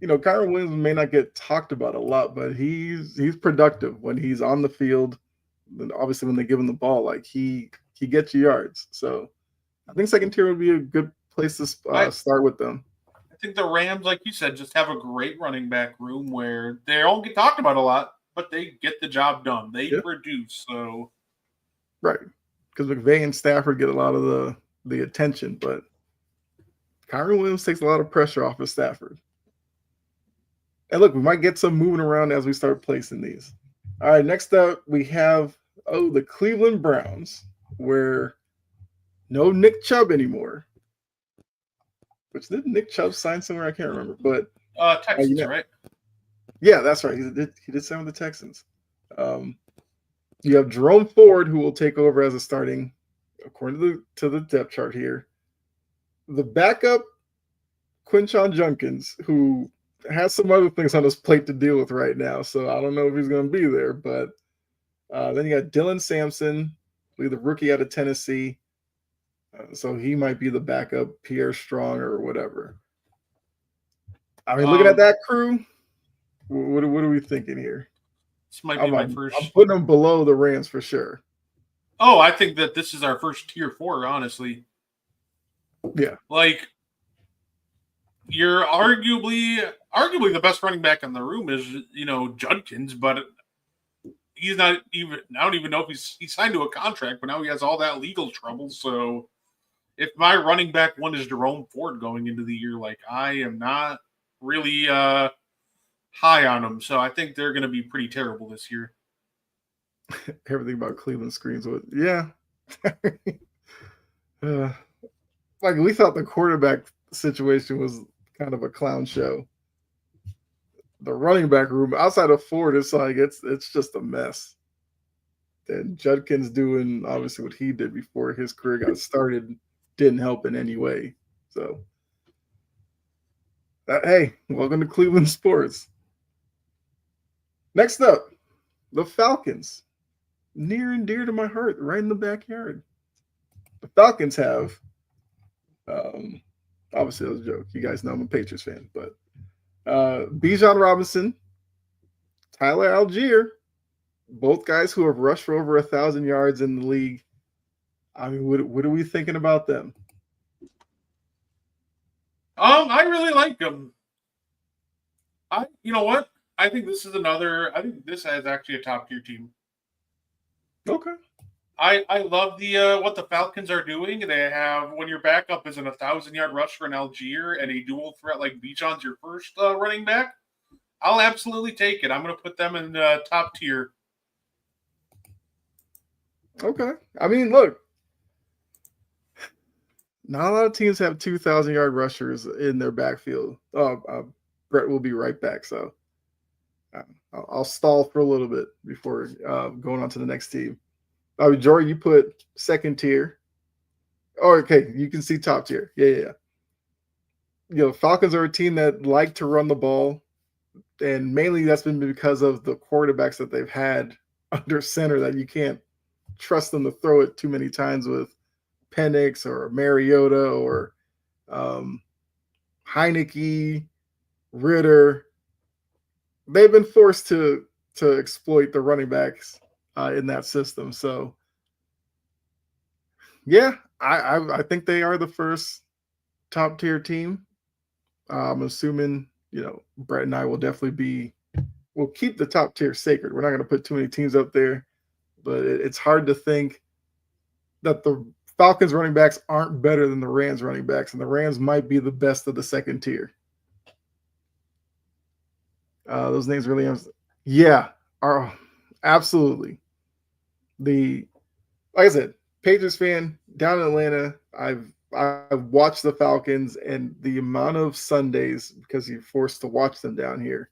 Kyron Williams may not get talked about a lot, but he's productive when he's on the field. And obviously, when they give him the ball, like he gets you yards. So I think second tier would be a good place to start with them. I think the Rams, like you said, just have a great running back room where they don't get talked about a lot, but they get the job done. They produce. So right, because McVay and Stafford get a lot of the attention, but Kyron Williams takes a lot of pressure off of Stafford. And look, we might get some moving around as we start placing these. All right, next up we have the Cleveland Browns, where no Nick Chubb anymore. Which did Nick Chubb sign somewhere? I can't remember, but Texans, right? Yeah, that's right. He did sign with the Texans. You have Jerome Ford, who will take over as a starting, according to the depth chart here. The backup, Quinshon Judkins, who has some other things on his plate to deal with right now, so I don't know if he's going to be there. But then you got Dylan Sampson, the rookie out of Tennessee. So he might be the backup, Pierre Strong or whatever. Looking at that crew, what are we thinking here? This might be my first. I'm putting them below the Rams for sure. Oh, I think that this is our first tier 4, honestly. Yeah. Like, you're arguably the best running back in the room is, Judkins, but he's not even, I don't even know if he's signed to a contract, but now he has all that legal trouble. So if my running back one is Jerome Ford going into the year, like, I am not really high on them. So I think they're going to be pretty terrible this year. Everything about Cleveland screams with, yeah. Like, we thought the quarterback situation was kind of a clown show. The running back room outside of Ford, it's like it's just a mess. And Judkins doing obviously what he did before his career got started didn't help in any way. So, hey, welcome to Cleveland sports. Next up, the Falcons, near and dear to my heart, right in the backyard. The Falcons have, obviously that was a joke. You guys know I'm a Patriots fan, but Bijan Robinson, Tyler Algier, both guys who have rushed for over 1,000 yards in the league. What are we thinking about them? I really like them. You know what? I think this is I think this is actually a top tier team. Okay. I love the what the Falcons are doing. They have, when your backup is an 1,000-yard rush for an Algier and a dual threat like Bijan's your first running back, I'll absolutely take it. I'm going to put them in top tier. Okay. Look, not a lot of teams have 2,000-yard rushers in their backfield. Brett will be right back, so I'll stall for a little bit before going on to the next team. Jory, you put second tier. Oh, okay. You can see top tier. Yeah. Falcons are a team that like to run the ball, and mainly that's been because of the quarterbacks that they've had under center that you can't trust them to throw it too many times with Penix or Mariota or Um, Heineke, Ritter, they've been forced to exploit the running backs in that system. So yeah, I think they are the first top tier team. I'm assuming Brett and I will definitely be we'll keep the top tier sacred. We're not going to put too many teams up there, but it's hard to think that the Falcons running backs aren't better than the Rams running backs, and the Rams might be the best of the second tier. Those names really, yeah, are absolutely the like I said, Patriots fan down in Atlanta. I've watched the Falcons and the amount of Sundays because you're forced to watch them down here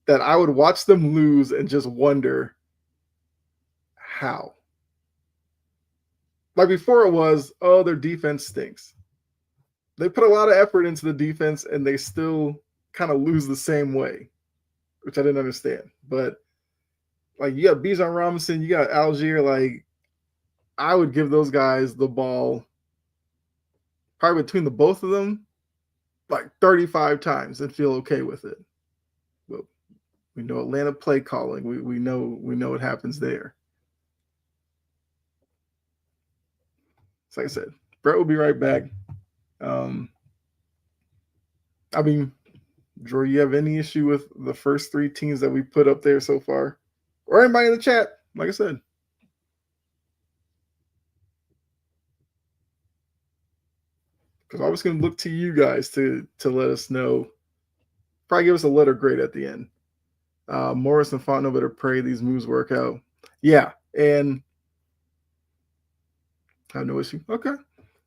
that I would watch them lose and just wonder how. Like before, it was their defense stinks. They put a lot of effort into the defense and they still kind of lose the same way, which I didn't understand. But like you got Bijan Robinson, you got Algier. Like I would give those guys the ball probably between the both of them like 35 times and feel okay with it. But we know Atlanta play calling. We know what happens there. So like I said, Brett will be right back. Um, I mean, Drew, you have any issue with the first three teams that we put up there so far? Or anybody in the chat, like I said. Because I was going to look to you guys to let us know. Probably give us a letter grade at the end. Morris and Fontenot better pray these moves work out. Yeah, and I have no issue. Okay.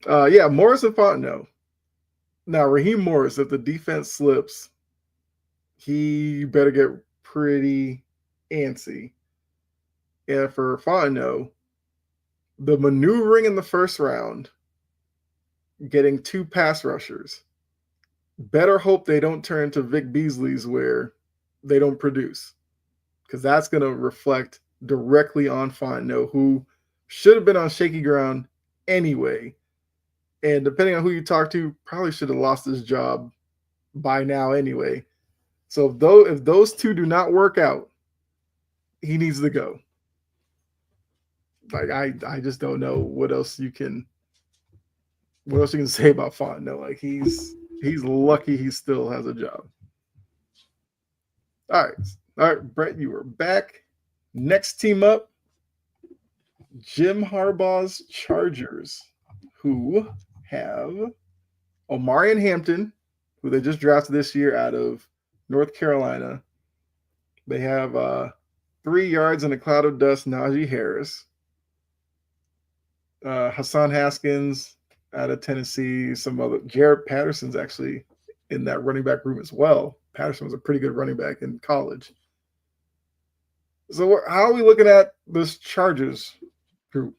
Yeah, Morris and Fontenot. Now, Raheem Morris, if the defense slips, he better get pretty antsy. And for Fontenot, the maneuvering in the first round, getting two pass rushers, better hope they don't turn into Vic Beasley's where they don't produce. Because that's going to reflect directly on Fontenot, who should have been on shaky ground anyway. And depending on who you talk to, probably should have lost his job by now anyway. So if those two do not work out, he needs to go. Like I just don't know what else you can say about Fontenot. Like he's lucky he still has a job. All right, Brett, you are back. Next team up, Jim Harbaugh's Chargers, who have Omarion Hampton, who they just drafted this year out of North Carolina. They have 3 yards in a cloud of dust, Najee Harris. Hassan Haskins out of Tennessee. Some other Jared Patterson's actually in that running back room as well. Patterson was a pretty good running back in college. So how are we looking at this Chargers group?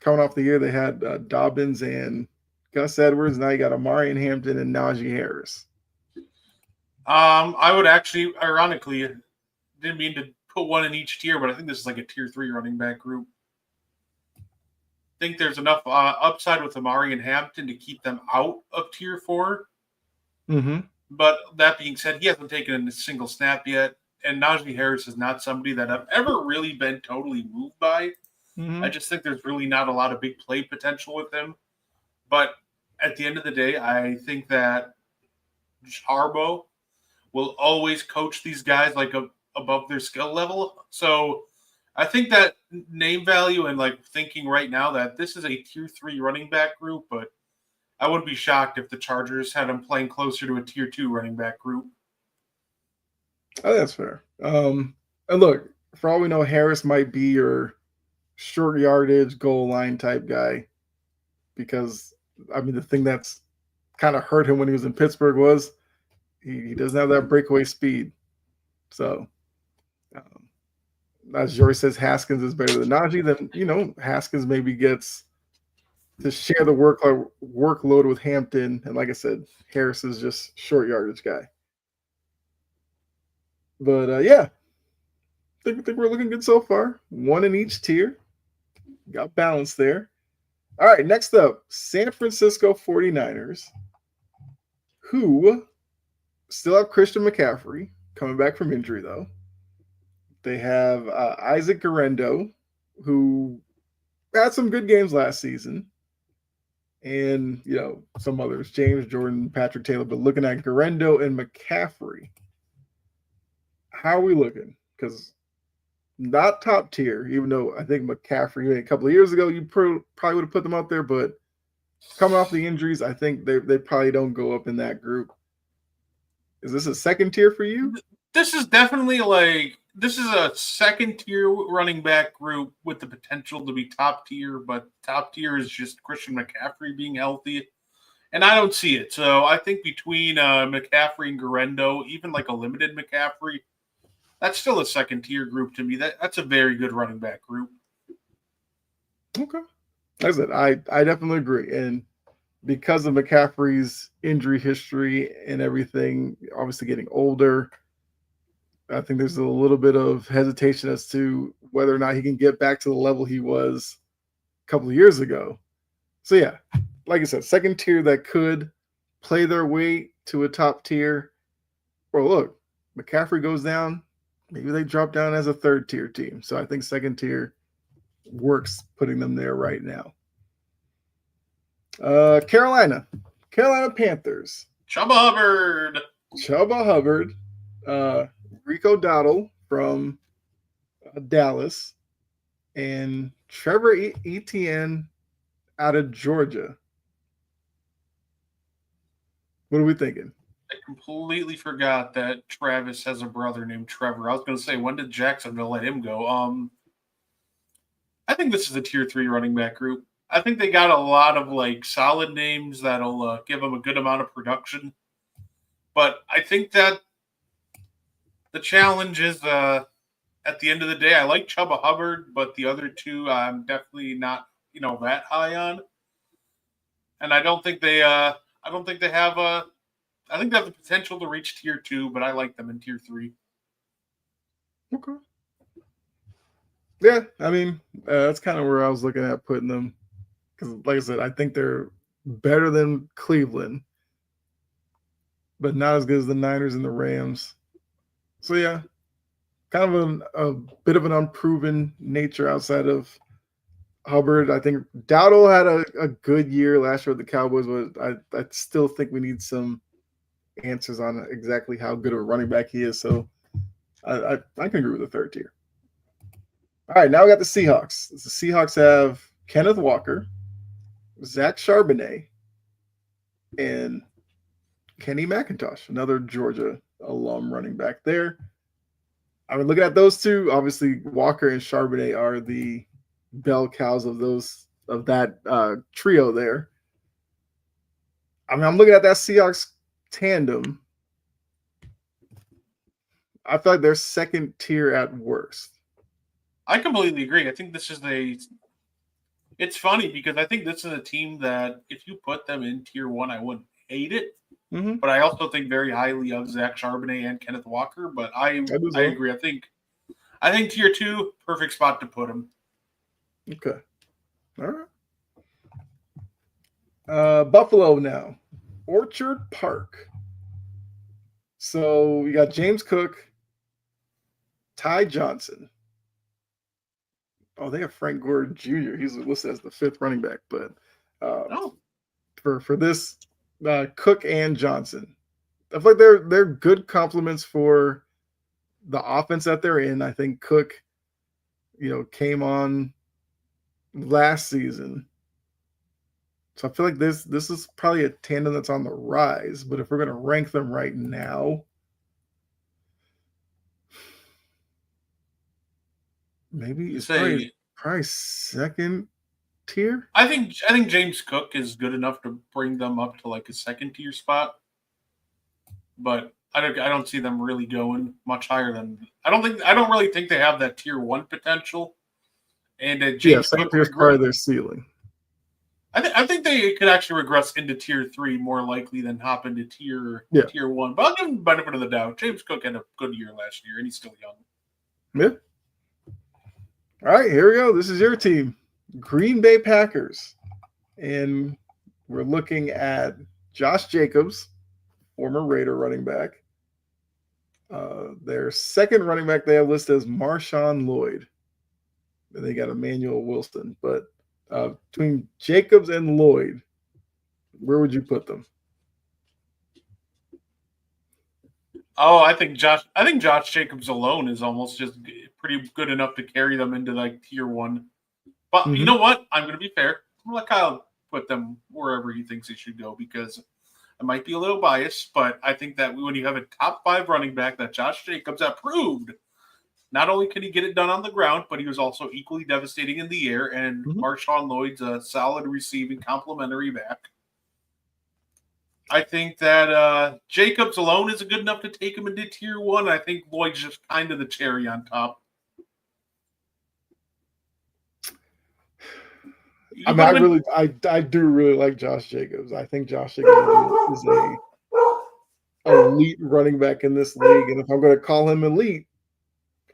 Coming off the year, they had Dobbins and Gus Edwards. Now you got Omarion Hampton and Najee Harris. I would actually, ironically, didn't mean to put one in each tier, but I think this is like a tier 3 running back group. I think there's enough upside with Amari and Hampton to keep them out of tier 4. Mm-hmm. But that being said, he hasn't taken a single snap yet. And Najee Harris is not somebody that I've ever really been totally moved by. Mm-hmm. I just think there's really not a lot of big play potential with him. But at the end of the day, I think that Harbaugh will always coach these guys like above their skill level. So I think that name value and like thinking right now that this is a tier 3 running back group, but I wouldn't be shocked if the Chargers had him playing closer to a tier 2 running back group. Oh, that's fair. And look, for all we know, Harris might be your short yardage goal line type guy because I mean the thing that's kind of hurt him when he was in Pittsburgh was he doesn't have that breakaway speed. So as Jory says, Haskins is better than Najee. Then Haskins maybe gets to share the workload with Hampton, and like I said, Harris is just short yardage guy. But yeah, I think we're looking good so far. One in each tier. Got balance there. All right, next up, San Francisco 49ers, who still have Christian McCaffrey coming back from injury, though. They have Isaac Guerrero, who had some good games last season, and some others, James Jordan, Patrick Taylor. But looking at Guerrero and McCaffrey, how are we looking? Because not top tier, even though I think McCaffrey a couple of years ago you probably would have put them up there, but coming off the injuries, I think they probably don't go up in that group. Is this a second tier for you? This is definitely this is a second tier running back group with the potential to be top tier, but top tier is just Christian McCaffrey being healthy. And I don't see it. So I think between McCaffrey and Guerrero, even like a limited McCaffrey, that's still a second tier group to me. That's a very good running back group. Okay. Like I said, I definitely agree. And because of McCaffrey's injury history and everything, obviously getting older, I think there's a little bit of hesitation as to whether or not he can get back to the level he was a couple of years ago. So yeah, like I said, second tier that could play their way to a top tier. Well, look, McCaffrey goes down, maybe they drop down as a third tier team. So I think second tier works putting them there right now. Carolina Panthers. Chuba Hubbard. Rico Dowdle from Dallas, and Trevor Etienne out of Georgia. What are we thinking? I completely forgot that Travis has a brother named Trevor. I was going to say, when did Jacksonville let him go? I think this is a tier 3 running back group. I think they got a lot of solid names that'll give them a good amount of production. But I think that the challenge is at the end of the day, I like Chuba Hubbard, but the other two I'm definitely not that high on. And I don't think they have I think they have the potential to reach tier 2, but I like them in tier 3. Okay. Yeah, I mean that's kind of where I was looking at putting them, because like I said, I think they're better than Cleveland, but not as good as the Niners and the Rams. So yeah, kind of a bit of an unproven nature outside of Hubbard. I think Dowdle had a good year last year with the Cowboys, but I still think we need some answers on exactly how good of a running back he is. So I can agree with the third tier. All right, now we got the Seahawks. The Seahawks have Kenneth Walker, Zach Charbonnet, and Kenny McIntosh, another Georgia alum running back there. I mean, looking at those two, obviously Walker and Charbonnet are the bell cows of that trio there. I mean, I'm looking at that Seahawks tandem. I feel like they're second tier at worst. I completely agree. I think this is it's funny because I think this is a team that if you put them in tier 1, I wouldn't hate it. Mm-hmm. But I also think very highly of Zach Charbonnet and Kenneth Walker. But I agree. I think tier 2, perfect spot to put him. Okay. All right. Buffalo now. Orchard Park. So we got James Cook, Ty Johnson. Oh, they have Frank Gore Jr. He's listed as the 5th running back, but for this, Cook and Johnson, I feel like they're good compliments for the offense that they're in. I think Cook, came on last season, so I feel like this is probably a tandem that's on the rise. But if we're going to rank them right now, maybe it's probably second tier. I think James Cook is good enough to bring them up to a second tier spot, but I don't see them really going much higher than. I don't really think they have that tier 1 potential. And James Cook is part of their ceiling. I think they could actually regress into tier 3 more likely than hop into tier 1. But I'll give them the benefit of the doubt. James Cook had a good year last year, and he's still young. Yeah. All right, here we go. This is your team, Green Bay Packers. And we're looking at Josh Jacobs, former Raider running back. Their second running back they have listed as Marshawn Lloyd. And they got Emmanuel Wilson. But between Jacobs and Lloyd, where would you put them? Oh, I think Josh Jacobs alone is almost just pretty good enough to carry them into like tier 1. But you know what? I'm going to be fair. I'm going to let Kyle put them wherever he thinks they should go because I might be a little biased, but I think that when you have a top 5 running back that Josh Jacobs have proved, not only can he get it done on the ground, but he was also equally devastating in the air, and Marshawn Lloyd's a solid receiving complimentary back. I think that Jacobs alone is good enough to take him into tier 1. I think Lloyd's just kind of the cherry on top. I mean, I do really like Josh Jacobs. I think Josh Jacobs is a elite running back in this league, and if I'm going to call him elite,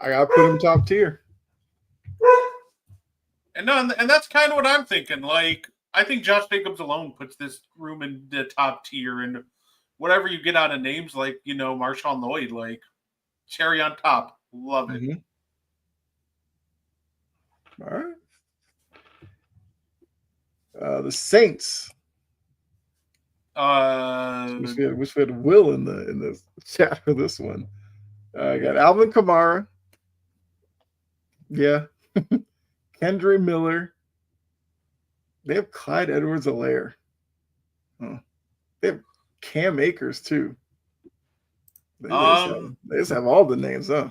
I got to put him top tier. And that's kind of what I'm thinking. Like, I think Josh Jacobs alone puts this room in the top tier, and whatever you get out of names like, Marshawn Lloyd, like, cherry on top. Love it. All right. The Saints. Wish we had Will in the chat for this one. I got Alvin Kamara. Yeah. Kendre Miller. They have Clyde Edwards-Helaire. Huh. They have Cam Akers too. They just have all the names, huh?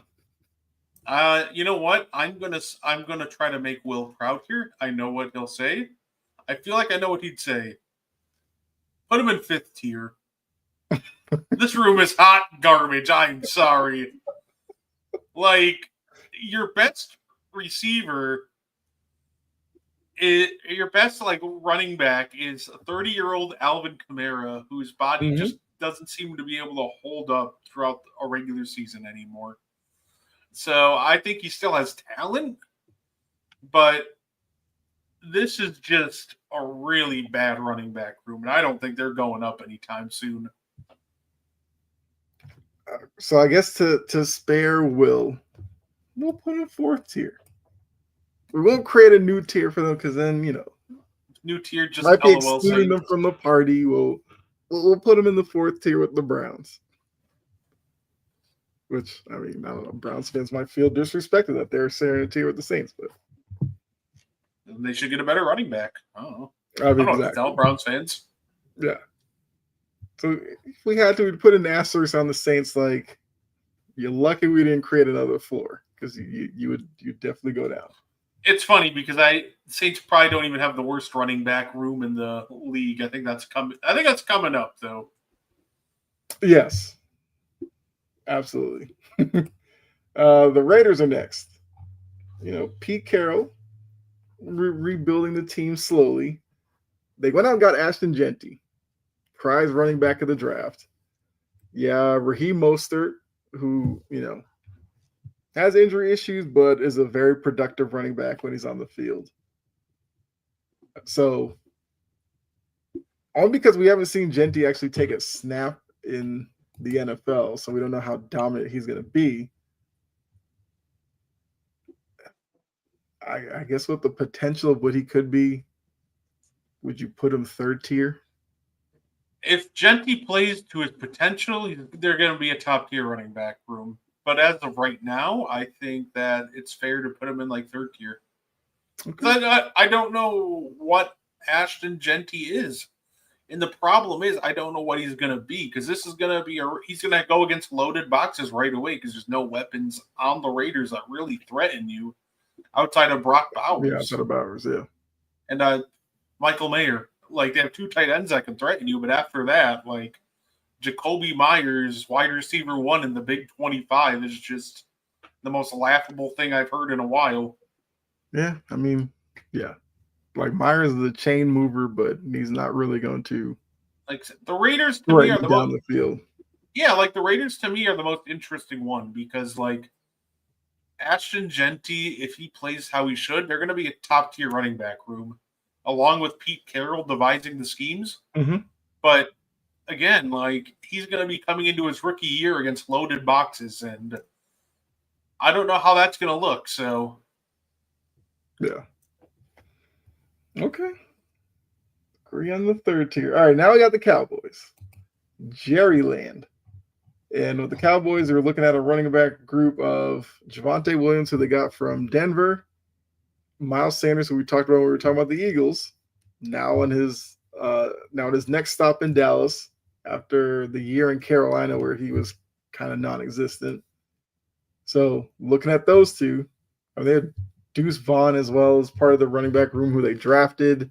You know what? I'm gonna try to make Will proud here. I know what he'll say. I feel like I know what he'd say. Put him in 5th tier. This room is hot garbage. I'm sorry. Like, your best receiver, your best running back is a 30-year-old Alvin Kamara, whose body just doesn't seem to be able to hold up throughout a regular season anymore. So I think he still has talent, but this is just a really bad running back room, and I don't think they're going up anytime soon. So I guess to spare Will, we'll put him 4th tier. We won't create a new tier for them because then new tier just might be excluding them from the party. We'll put them in the 4th tier with the Browns. Which, I mean, I don't know. Browns fans might feel disrespected that they're sharing a tier with the Saints, but they should get a better running back. I don't know. I mean, I don't know to tell Browns fans. Yeah. So if we had to, we'd put an asterisk on the Saints. Like, you're lucky we didn't create another floor because you'd definitely go down. It's funny because Saints probably don't even have the worst running back room in the league. I think that's coming up though. Yes. Absolutely. The Raiders are next. Pete Carroll rebuilding the team slowly. They went out and got Ashton Genty, prize running back of the draft. Yeah, Raheem Mostert, who has injury issues, but is a very productive running back when he's on the field. So, only because we haven't seen Genty actually take a snap in the NFL, so we don't know how dominant he's going to be. I guess with the potential of what he could be, would you put him 3rd tier? If Genty plays to his potential, they're going to be a top tier running back room. But as of right now, I think that it's fair to put him in 3rd tier. Okay. I don't know what Ashton Genty is. And the problem is, I don't know what he's going to be because this is going to be he's going to go against loaded boxes right away because there's no weapons on the Raiders that really threaten you outside of Brock Bowers. Yeah, outside of Bowers, yeah. And Michael Mayer. They have 2 tight ends that can threaten you, but after that, Jacoby Myers, wide receiver 1 in the Big 25 is just the most laughable thing I've heard in a while. Yeah, I mean, yeah. Myers is a chain mover, but he's not really going to. The Raiders to me are the down the field. Yeah, the Raiders to me are the most interesting one because Ashton Genty, if he plays how he should, they're going to be a top tier running back room. along with Pete Carroll devising the schemes. Mm-hmm. But again, like he's going to be coming into his rookie year against loaded boxes, and I don't know how that's going to look. So, yeah, okay. Agree on the third tier. All right, now we got the Cowboys, Jerryland, and with the Cowboys, they're looking at a running back group of Javonte Williams, who they got from Denver, Miles Sanders, who we talked about when we were talking about the Eagles, now in his next stop in Dallas after the year in Carolina where he was kind of non-existent. So looking at those two, they had Deuce Vaughn as well as part of the running back room who they drafted.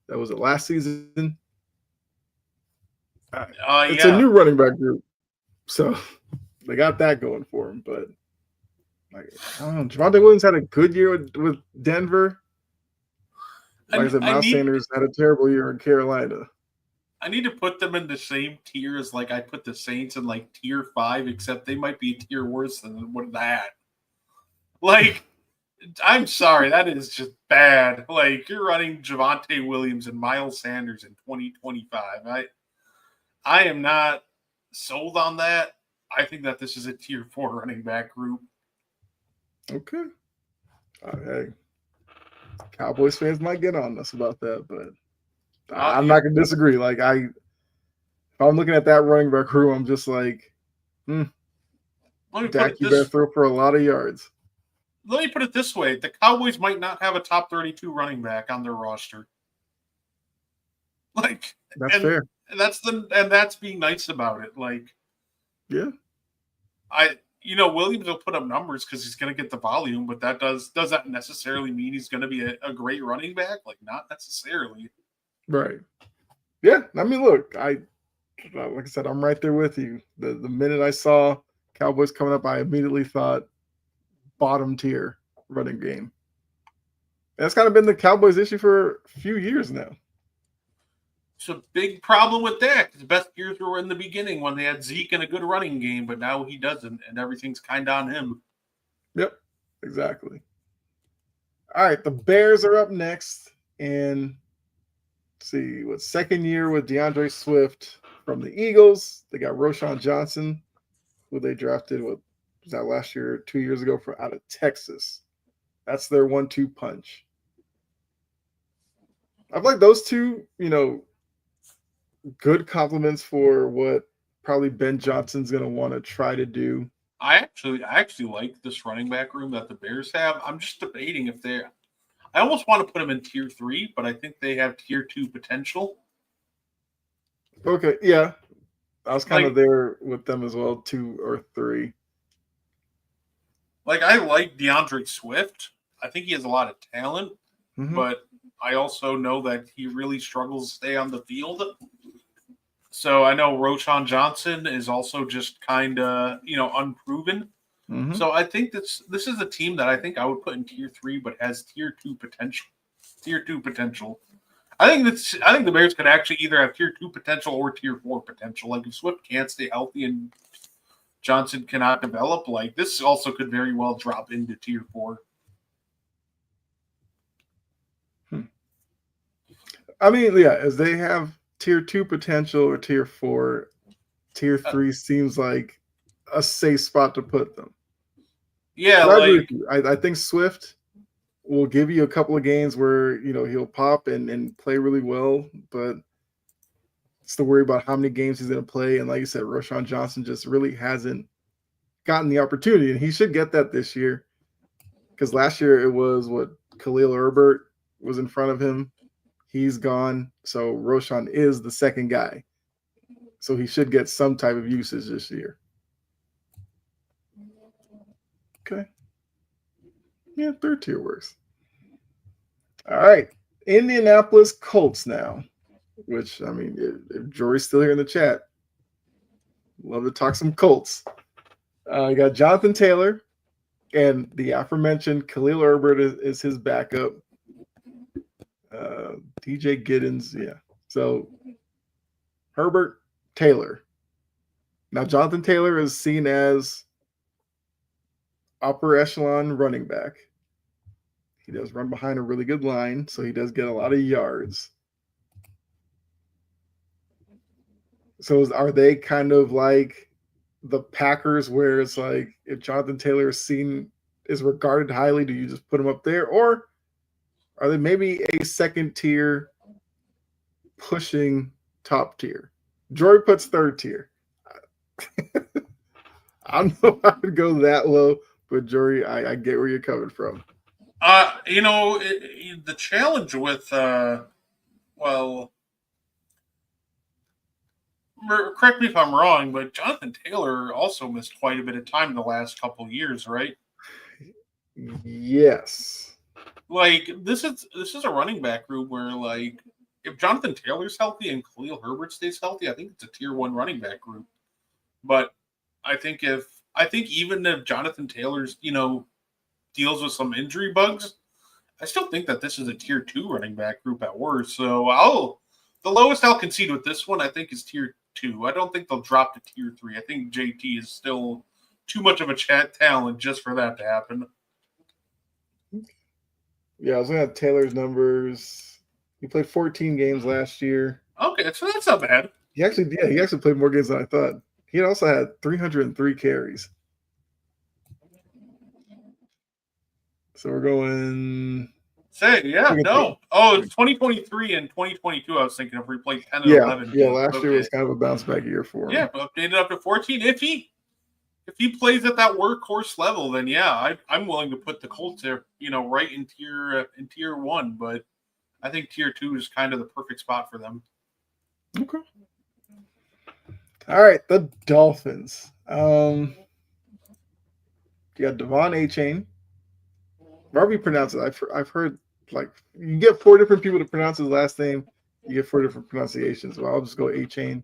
That was it last season. It's a yeah. new running back group, so they got that going for him. But like, I don't know, Javonte Williams had a good year with Denver. Like I said, Miles Sanders had a terrible year in Carolina. I need to put them in the same tier as like I put the Saints in like tier 5, except they might be a tier worse than what that. Like, I'm sorry, that is just bad. Like you're running Javonte Williams and Miles Sanders in 2025. I am not sold on that. I think that this is a tier 4 running back group. Okay. Hey, Cowboys fans might get on us about that, but I'm not gonna disagree. Like if I'm looking at that running back crew, I'm just like, Dak, you better throw for a lot of yards. Let me put it this way: the Cowboys might not have a top 32 running back on their roster. Like that's fair. And that's being nice about it. Like, yeah, Williams will put up numbers because he's going to get the volume, but does that necessarily mean he's going to be a great running back? Like, not necessarily. Right. Yeah. I mean, look, like I said, I'm right there with you. The minute I saw Cowboys coming up, I immediately thought bottom tier running game. And that's kind of been the Cowboys' issue for a few years now. It's a big problem with Dak. His best years were in the beginning when they had Zeke and a good running game, but now he doesn't, and everything's kind of on him. Yep, exactly. All right, the Bears are up next, and let's see, second year with DeAndre Swift from the Eagles. They got Roschon Johnson, who they drafted, was that last year, 2 years ago, out of Texas. That's their 1-2 punch. I've liked those two, good compliments for what probably Ben Johnson's going to want to try to do. I actually like this running back room that the Bears have. I'm just debating if they're. I almost want to put them in tier 3, but I think they have tier 2 potential. Okay, yeah, I was kind of there with them as well, 2 or 3. Like I like DeAndre Swift. I think he has a lot of talent, but I also know that he really struggles to stay on the field. So I know Roschon Johnson is also just kind of, unproven. Mm-hmm. So I think this is a team that I think I would put in tier 3, but has tier 2 potential. Tier 2 potential. I think the Bears could actually either have tier 2 potential or tier 4 potential. Like if Swift can't stay healthy and Johnson cannot develop, like this also could very well drop into tier 4. I mean, yeah, as they have tier 2 potential or tier 4, tier 3 seems like a safe spot to put them. Yeah, but I agree with you. I think Swift will give you a couple of games where he'll pop and play really well, but it's the worry about how many games he's going to play. And like you said, Roschon Johnson just really hasn't gotten the opportunity, and he should get that this year. Because last year it was Khalil Herbert was in front of him. He's gone, so Roschon is the second guy. So he should get some type of usage this year. Okay. Yeah, third tier works. All right. Indianapolis Colts now, which, I mean, if Jory's still here in the chat, love to talk some Colts. You got Jonathan Taylor, and the aforementioned Khalil Herbert is his backup. DJ Giddens, yeah. So Herbert, Taylor. Now Jonathan Taylor is seen as upper echelon running back. He does run behind a really good line, so he does get a lot of yards. So are they kind of like the Packers, where it's like if Jonathan Taylor is regarded highly, do you just put him up there, or are they maybe a second tier pushing top tier? Jory puts third tier. I don't know if I would go that low, but Jory, I get where you're coming from. The challenge with well, correct me if I'm wrong, but Jonathan Taylor also missed quite a bit of time in the last couple of years, right? Yes. Like this is a running back group where like if Jonathan Taylor's healthy and Khalil Herbert stays healthy, I think it's a tier 1 running back group. But I think even if Jonathan Taylor's, deals with some injury bugs, I still think that this is a tier 2 running back group at worst. So the lowest I'll concede with this one, I think, is tier 2. I don't think they'll drop to tier 3. I think JT is still too much of a talent just for that to happen. Yeah, I was looking at Taylor's numbers. He played 14 games last year. Okay, so that's not bad. He actually played more games than I thought. He also had 303 carries. So we're going. It's 2023 and 2022. I was thinking if we played 10 and 11. Yeah, last year was kind of a bounce back year for him. Yeah, but updated up to 14. If he plays at that workhorse level, then yeah, I'm willing to put the Colts there, right in tier 1. But I think tier 2 is kind of the perfect spot for them. Okay. All right, the Dolphins. You got Devon Achane. However you pronounce it, I've heard like you get 4 different people to pronounce his last name. You get 4 different pronunciations. Well, I'll just go Achane.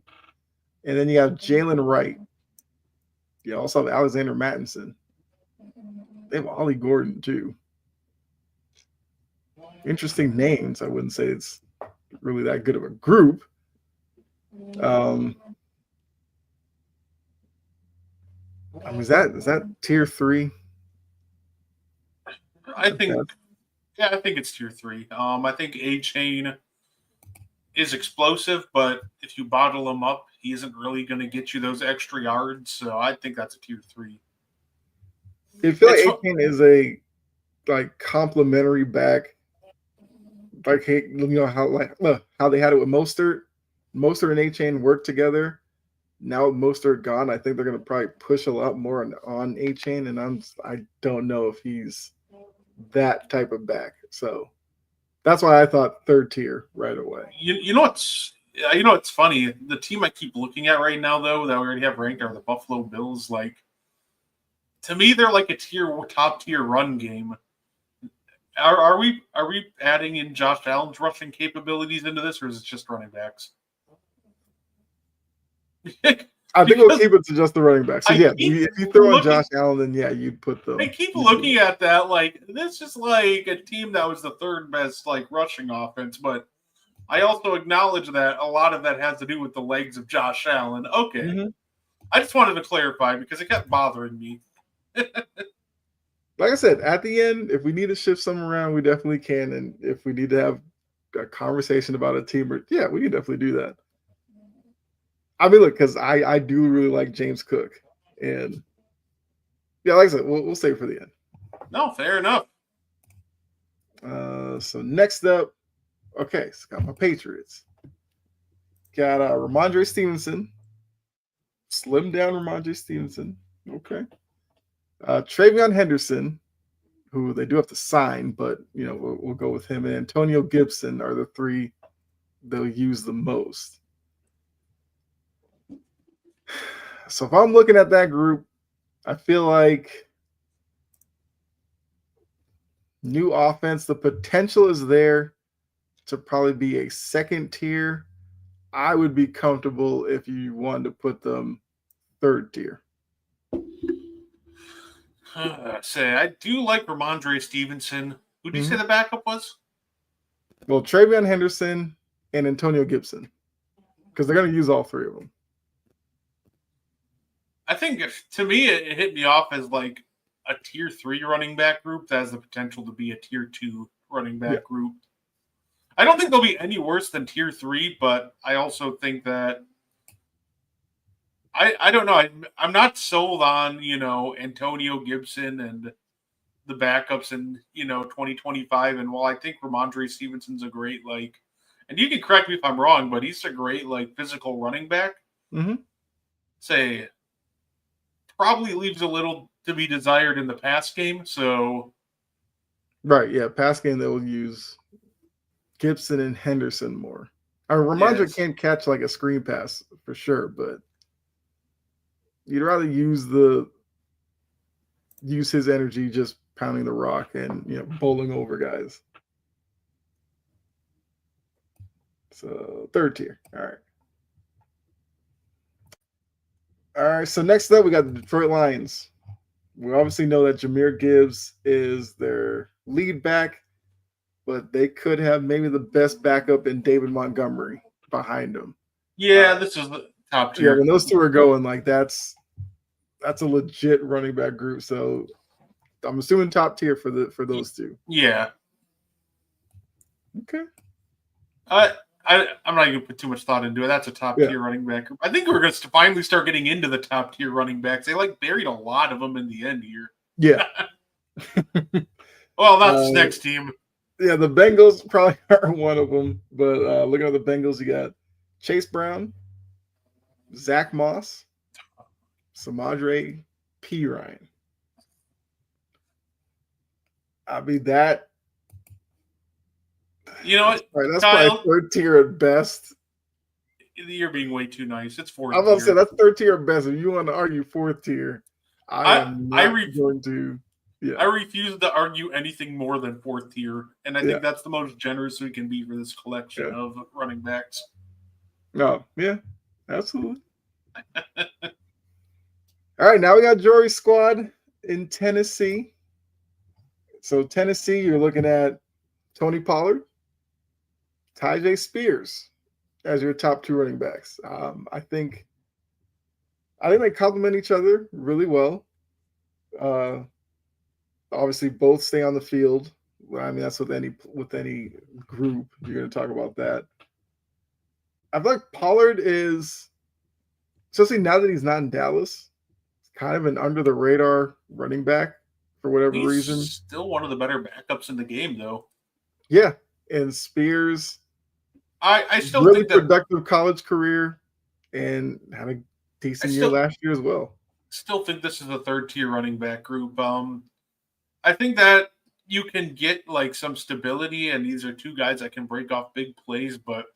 And then you have Jalen Wright. You also have Alexander Mattinson. They have Ollie Gordon too. Interesting names. I wouldn't say it's really that good of a group. Is that tier 3? I think it's tier 3. I think Achane is explosive, but if you bottle him up, he isn't really going to get you those extra yards. So I think that's a tier 3. I feel like Achane is a complimentary back. Like how they had it with Mostert. Mostert and Achane worked together. Now with Mostert gone, I think they're going to probably push a lot more on Achane, and I don't know if he's that type of back. So that's why I thought third tier right away. You know what's funny? The team I keep looking at right now, though, that we already have ranked are the Buffalo Bills. Like, to me, they're like a top tier run game. Are we adding in Josh Allen's rushing capabilities into this, or is it just running backs? I think we'll keep it to just the running backs. So if you throw in Josh Allen, then yeah, you'd put them. I keep looking at that like this is like a team that was the third best rushing offense, but I also acknowledge that a lot of that has to do with the legs of Josh Allen. Okay. Mm-hmm. I just wanted to clarify because it kept bothering me. Like I said, at the end, if we need to shift some around, we definitely can. And if we need to have a conversation about a team, we can definitely do that. I mean, look, because I do really like James Cook. And yeah, like I said, we'll save for the end. No, fair enough. So next up, got my Patriots. Got Ramondre Stevenson. Slim down Ramondre Stevenson. Okay. Travion Henderson, who they do have to sign, but we'll go with him. And Antonio Gibson are the 3 they'll use the most. So if I'm looking at that group, I feel like new offense, the potential is there to probably be a second tier. I would be comfortable if you wanted to put them third tier. I do like Ramondre Stevenson. Who did you say the backup was? Well, Travion Henderson and Antonio Gibson, because they're going to use all 3 of them. I think to me it hit me off as like a tier 3 running back group that has the potential to be a tier 2 running back group. I don't think they'll be any worse than tier 3, but I also think that I don't know. I'm not sold on, Antonio Gibson and the backups in, 2025. And while I think Ramondre Stevenson's a great, and you can correct me if I'm wrong, but he's a great, physical running back. Mm-hmm. Say, probably leaves a little to be desired in the pass game. So, right, yeah, pass game they will use Gibson and Henderson more. Ramondre can't catch a screen pass for sure, but you'd rather use his energy just pounding the rock and bowling over guys. So third tier. All right. So next up, we got the Detroit Lions. We obviously know that Jahmyr Gibbs is their lead back, but they could have maybe the best backup in David Montgomery behind him. Yeah, this is the top tier. Yeah, when those two are going, that's a legit running back group. So I'm assuming top tier for those two. Yeah. Okay. I'm not going to put too much thought into it. That's a top tier running back group. I think we're going to finally start getting into the top tier running backs. They buried a lot of them in the end here. Yeah. Well, that's the next team. Yeah, the Bengals probably are one of them. But looking at the Bengals, you got Chase Brown, Zach Moss, Samadre Perine. I mean, that. You know what? That's probably third tier at best. You're being way too nice. It's fourth tier. I was going to say, that's third tier at best. If you want to argue fourth tier, I refuse to argue anything more than fourth tier. And I think that's the most generous we can be for this collection of running backs. No, yeah, absolutely. All right, now we got Jory's squad in Tennessee. So Tennessee, you're looking at Tony Pollard, Tyjae Spears as your top two running backs. I think they complement each other really well. Obviously, both stay on the field. I mean, that's with any group. You're going to talk about that. I feel like Pollard is, especially now that he's not in Dallas, kind of an under the radar running back for whatever reason. Still one of the better backups in the game, though. Yeah, and Spears, I still really think that productive college career and had a decent year last year as well. Still think this is a third tier running back group. I think that you can get some stability, and these are two guys that can break off big plays, but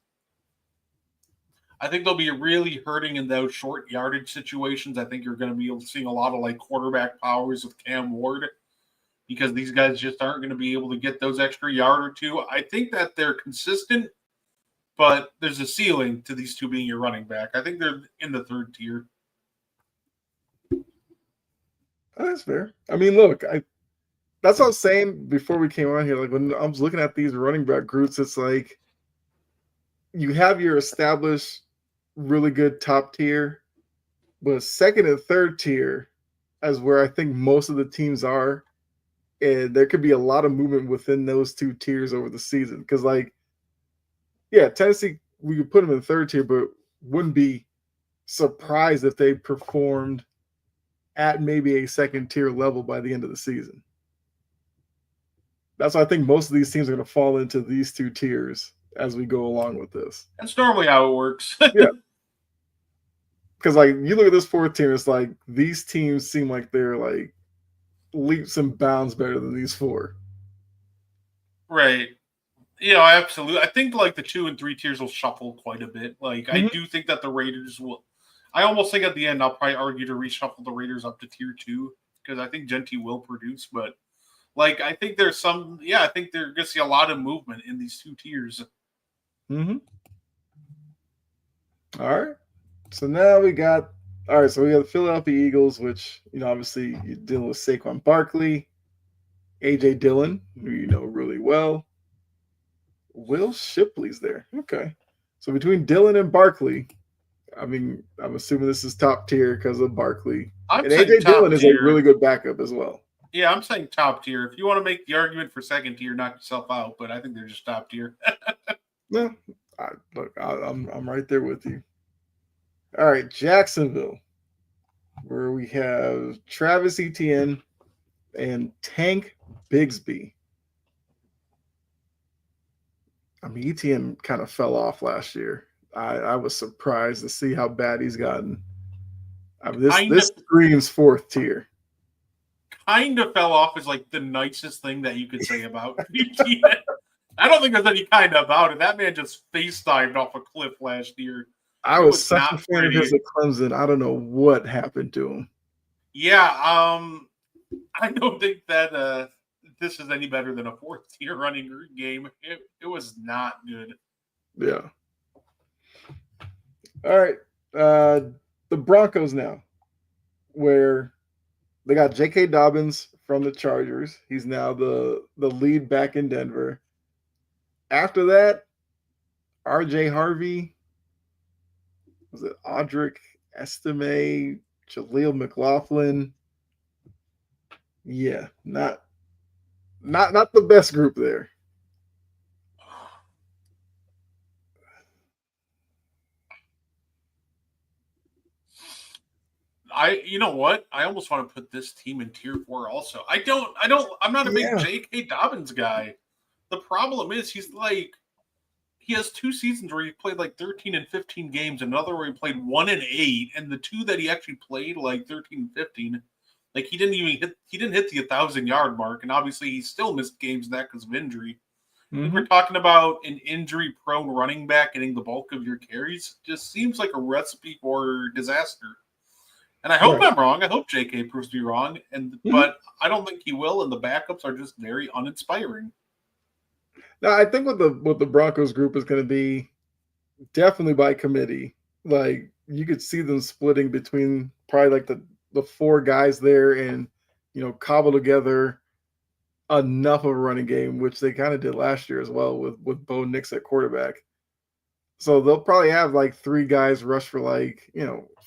I think they'll be really hurting in those short yardage situations. I think you're going to be seeing a lot of quarterback powers with Cam Ward, because these guys just aren't going to be able to get those extra yard or two. I think that they're consistent, but there's a ceiling to these two being your running back. I think they're in the third tier. Oh, that's fair. I mean, look, that's what I was saying before we came on here. When I was looking at these running back groups, it's you have your established, really good top tier, but second and third tier is where I think most of the teams are. And there could be a lot of movement within those two tiers over the season. Because, Tennessee, we could put them in third tier, but wouldn't be surprised if they performed at maybe a second tier level by the end of the season. That's why I think most of these teams are going to fall into these two tiers as we go along with this. That's normally how it works. Yeah. Because, you look at this fourth tier, it's these teams seem like they're, leaps and bounds better than these four. Right. Absolutely. I think the 2 and 3 tiers will shuffle quite a bit. I do think that the Raiders will. I almost think at the end I'll probably argue to reshuffle the Raiders up to tier 2, because I think Genty will produce. But I think there's some. Yeah, I think they're going to see a lot of movement in these two tiers. Mm-hmm. All right. So now we got. All right, so we got the Philadelphia Eagles, which, obviously you're dealing with Saquon Barkley, A.J. Dillon, who you know really well. Will Shipley's there. Okay. So between Dillon and Barkley, I mean, I'm assuming this is top tier because of Barkley. And A.J. Dillon is a really good backup as well. Yeah, I'm saying top tier. If you want to make the argument for second tier, knock yourself out. But I think they're just top tier. No, I'm right there with you. All right, Jacksonville, where we have Travis Etienne and Tank Bigsby. I mean, Etienne kind of fell off last year. I was surprised to see how bad he's gotten. I mean, kind this of screams fourth tier. kind of fell off is like the nicest thing that you could say about BTN. I don't think there's any kind of about it. That man just face dived off a cliff last year. I It was was such a not fan of his pretty. at Clemson. I don't know what happened to him. Yeah, I don't think that this is any better than a fourth tier running game. It was not good. Yeah. All right. Uh, the Broncos now, where they got J.K. Dobbins from the Chargers. He's now the lead back in Denver. After that, R.J. Harvey, was it Audric Estime, Jaleel McLaughlin? Yeah, not the best group there. You know what? I almost want to put this team in tier 4 also. I'm not a big Yeah. J.K. Dobbins guy. The problem is he has 2 seasons where he played like 13 and 15 games, another where he played 1 and 8, and the two that he actually played like 13 and 15, like he didn't hit the 1,000-yard mark, and obviously he still missed games in that because of injury. I think we're talking about an injury-prone running back getting the bulk of your carries. Just seems like a recipe for disaster. And I hope Right. I'm wrong. I hope JK proves to be wrong. Mhm. But I don't think he will, and the backups are just very uninspiring. Now I think what the Broncos group is going to be definitely by committee. Like you could see them splitting between probably like the four guys there and cobble together enough of a running game, which they kind of did last year as well with Bo Nix at quarterback. So they'll probably have like three guys rush for like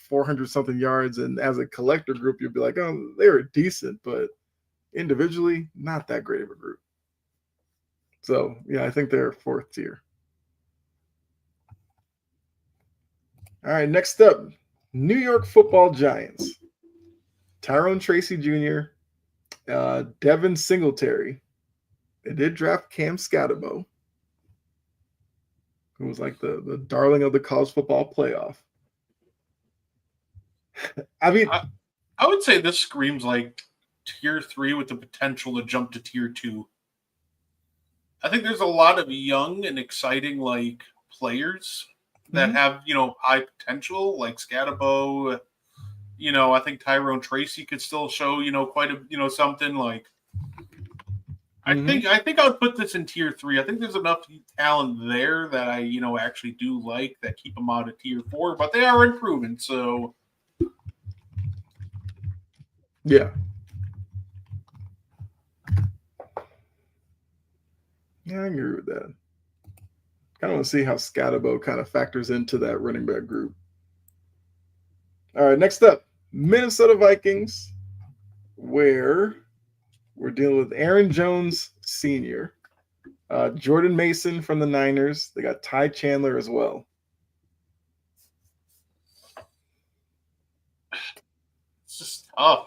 400 something yards, and as a collector group, you'll be like, oh, they were decent, but individually, not that great of a group. So yeah, I think they're fourth tier. All right, next up, New York Football Giants. Tyrone Tracy Jr., Devin Singletary. They did draft Cam Scatterbo, who was like the darling of the college football playoff. I mean, I, I would say this screams like tier 3 with the potential to jump to tier 2. I think there's a lot of young and exciting like players that mhm, have high potential, like Scatabo. I think Tyrone Tracy could still show quite a something like. mhm. I think I would put this in tier 3. I think there's enough talent there that I actually do like that keep them out of tier 4, but they are improving. So Yeah, yeah, I agree with that. Kind of want to see how Scatterbo kind of factors into that running back group. All right, next up, Minnesota Vikings, where we're dealing with Aaron Jones Sr., Jordan Mason from the Niners. They got Ty Chandler as well. it's just tough.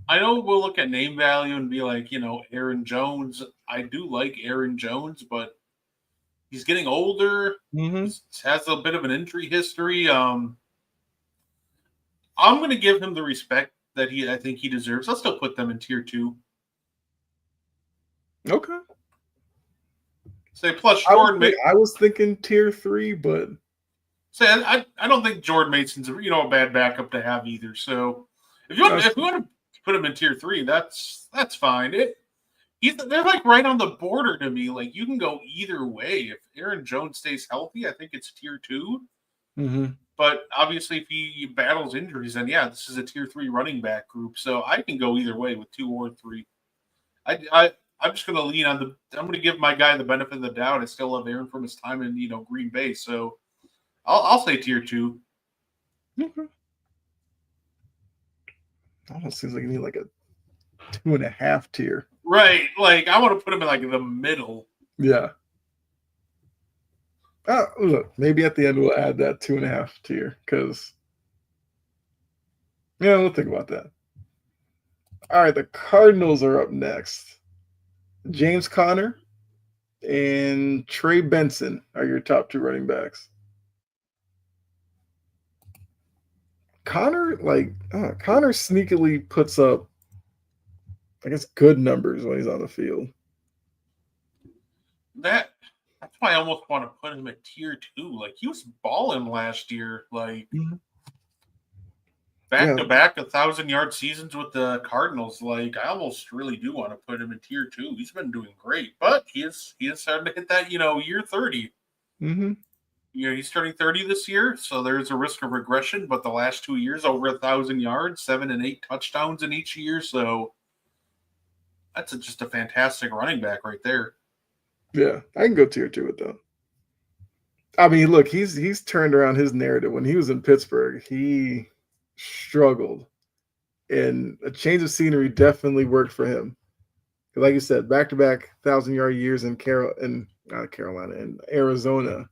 I know we'll look at name value and be like, Aaron Jones. I do like Aaron Jones, but he's getting older. Mm-hmm. He has a bit of an injury history. I'm going to give him the respect that I think he deserves. I'll still put them in tier 2. Okay. Say plus I was Jordan. think, I was thinking tier 3, but Say I don't think Jordan Mason's a bad backup to have either. So that's if you want to put him in tier 3, that's fine. They're like right on the border to me. Like you can go either way. If Aaron Jones stays healthy, I think it's tier 2. mm-hmm. But obviously, if he battles injuries, then yeah, this is a tier 3 running back group. So I can go either way with 2 or 3. I'm just going to lean on I'm going to give my guy the benefit of the doubt. I still love Aaron from his time in Green Bay. So I'll say tier 2. Okay. Almost seems like you need like a 2.5 tier. Right. Like, I want to put him in like the middle. Yeah. Look, maybe at the end we'll add that 2.5 tier because, yeah, we'll think about that. All right, the Cardinals are up next. James Conner and Trey Benson are your top 2 running backs. Conner sneakily puts up, I guess, good numbers when he's on the field. That's why I almost want to put him at tier 2. Like, he was balling last year. Like, back-to-back 1,000-yard seasons with the Cardinals. Like, I almost really do want to put him in tier 2. He's been doing great, but he is starting to hit that, year 30. Mm-hmm. He's turning 30 this year, so there's a risk of regression. But the last 2 years, over 1,000 yards, 7 and 8 touchdowns in each year. So that's just a fantastic running back right there. Yeah, I can go tier 2 with them. I mean, look, he's turned around his narrative. When he was in Pittsburgh, he struggled, and a change of scenery definitely worked for him. Like you said, back-to-back 1,000-yard years in Carolina and Arizona.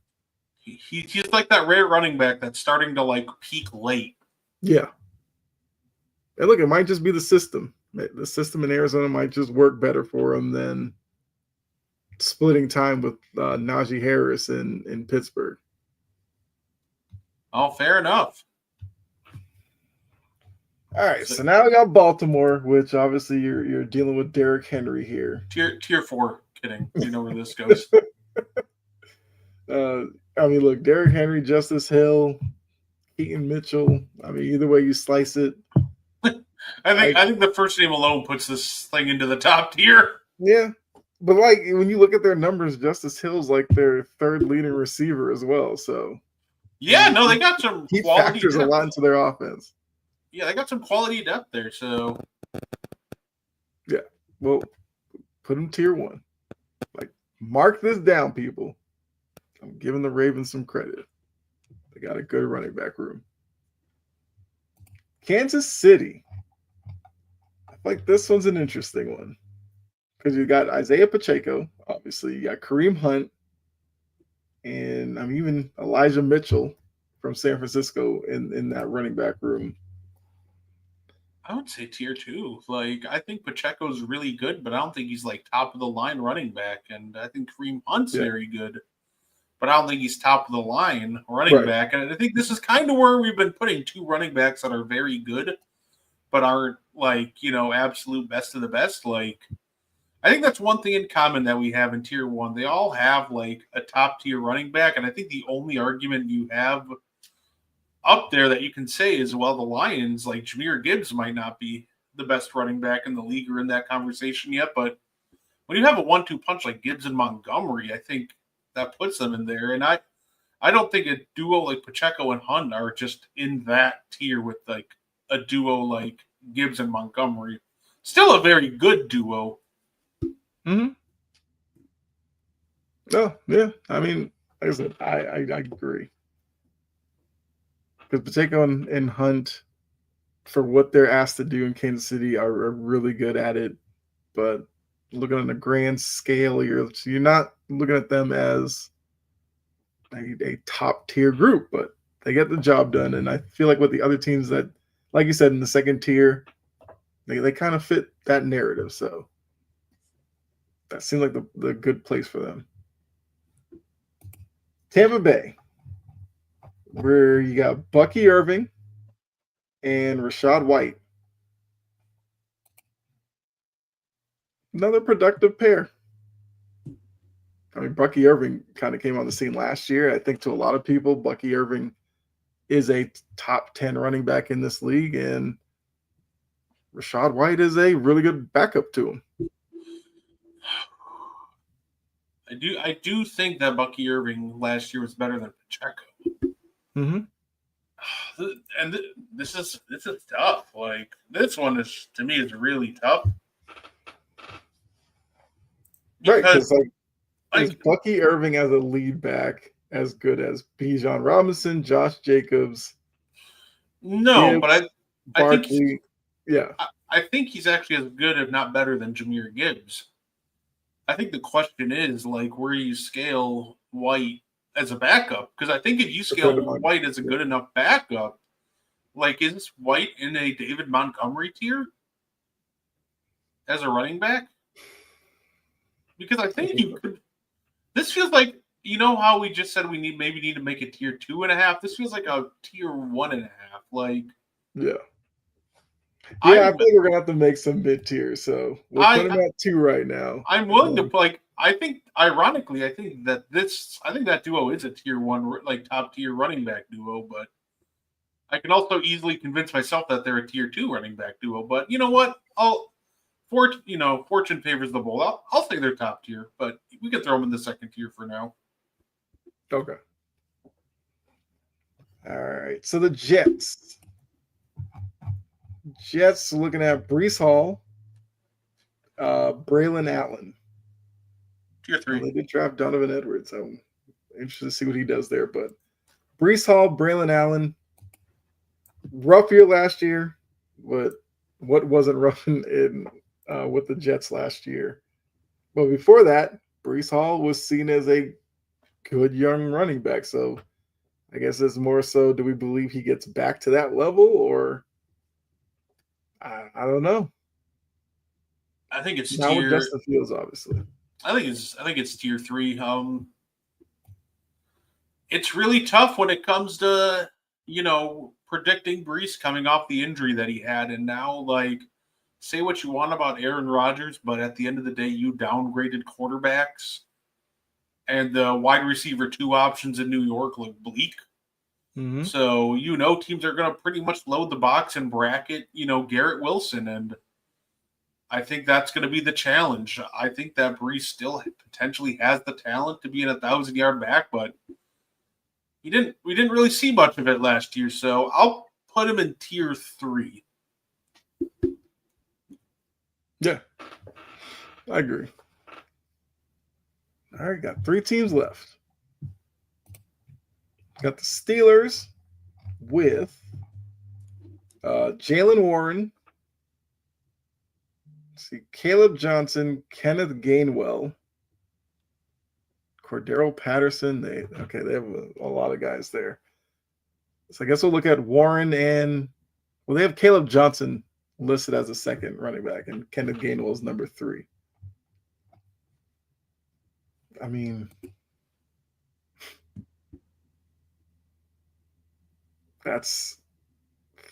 He's like that rare running back that's starting to like peak late. Yeah. And look, it might just be the system. The system in Arizona might just work better for him than splitting time with Najee Harris in Pittsburgh. Oh, fair enough. All right, so now we got Baltimore, which obviously you're dealing with Derrick Henry here. Tier 4. Kidding. You know where this goes. I mean, look, Derrick Henry, Justice Hill, Keaton Mitchell. I mean, either way you slice it. I think the first name alone puts this thing into the top tier. Yeah. But like when you look at their numbers, Justice Hill's like their 3rd leading receiver as well. So yeah, no, they got some he quality factors depth. A lot into their offense. Yeah, they got some quality depth there. So yeah, well, put him tier 1. Like, mark this down, people. I'm giving the Ravens some credit. They got a good running back room. Kansas City. I feel like this one's an interesting one. Because you got Isaiah Pacheco, obviously. You got Kareem Hunt. And even Elijah Mitchell from San Francisco in that running back room. I would say tier 2. Like, I think Pacheco's really good, but I don't think he's like top of the line running back. And I think Kareem Hunt's very good, but I don't think he's top of the line running back. And I think this is kind of where we've been putting 2 running backs that are very good, but aren't like, absolute best of the best. Like, I think that's one thing in common that we have in tier 1. They all have like a top tier running back. And I think the only argument you have up there that you can say is, well, the Lions, like Jahmyr Gibbs might not be the best running back in the league or in that conversation yet. But when you have a 1-2 punch like Gibbs and Montgomery, I think that puts them in there. And I don't think a duo like Pacheco and Hunt are just in that tier with like a duo like Gibbs and Montgomery. Still a very good duo. Mm-hmm. No, yeah. I mean, like I said, I agree. Because Pacheco and Hunt, for what they're asked to do in Kansas City, are really good at it. But looking on a grand scale, you're not looking at them as a top tier group, but they get the job done. And I feel like with the other teams that, like you said, in the second tier, they kind of fit that narrative. So that seems like the good place for them. Tampa Bay, where you got Bucky Irving and Rachaad White. Another productive pair. I mean, Bucky Irving kind of came on the scene last year. I think to a lot of people, Bucky Irving is a top 10 running back in this league, and Rachaad White is a really good backup to him. I do think that Bucky Irving last year was better than Pacheco. Mm-hmm. And this is tough. Like, this one is, to me, is really tough. Right, because is Bucky Irving as a lead back as good as Bijan Robinson, Josh Jacobs? No, Gibbs, but I Barkley, think yeah. I think he's actually as good, if not better, than Jahmyr Gibbs. I think the question is like where you scale White as a backup, because I think if you To put scale him on. White as a good enough backup, like is White in a David Montgomery tier as a running back? Because I think you could. This feels like how we just said we need to make it tier 2.5. This feels like a tier 1.5. Like Yeah. Yeah, I I'm think we're gonna have to make some mid tiers. So we'll put I him at 2 right now. I'm And willing to then like. I think ironically, I think that duo is a tier 1 like top tier running back duo, but I can also easily convince myself that they're a tier 2 running back duo. But you know what? Fortune favors the bold. I'll say they're top tier, but we can throw them in the second tier for now. okay. All right. So the Jets. Jets looking at Brees Hall, Braylon Allen. Tier Well, 3. they did draft Donovan Edwards. I'm interested to see what he does there. But Brees Hall, Braylon Allen, rough year last year, but what wasn't rough in with the Jets last year? But before that, Brees Hall was seen as a good young running back. So I guess it's more so, do we believe he gets back to that level, or I don't know. I think it's Not with tier. Justin Fields, obviously. I think it's tier 3. It's really tough when it comes to predicting Brees coming off the injury that he had, and now like say what you want about Aaron Rodgers, but at the end of the day, you downgraded quarterbacks, and the wide receiver 2 options in New York look bleak. Mm-hmm. So teams are going to pretty much load the box and bracket Garrett Wilson, and I think that's going to be the challenge. I think that Brees still potentially has the talent to be an 1,000-yard back, but we didn't really see much of it last year, so I'll put him in tier 3. Yeah, I agree. All right, got 3 teams left. Got the Steelers with Jalen Warren, see Caleb Johnson, Kenneth Gainwell, Cordero Patterson. They have a lot of guys there. So I guess we'll look at Warren and they have Caleb Johnson listed as a second running back, and Kenneth Gainwell is number 3. I mean, that's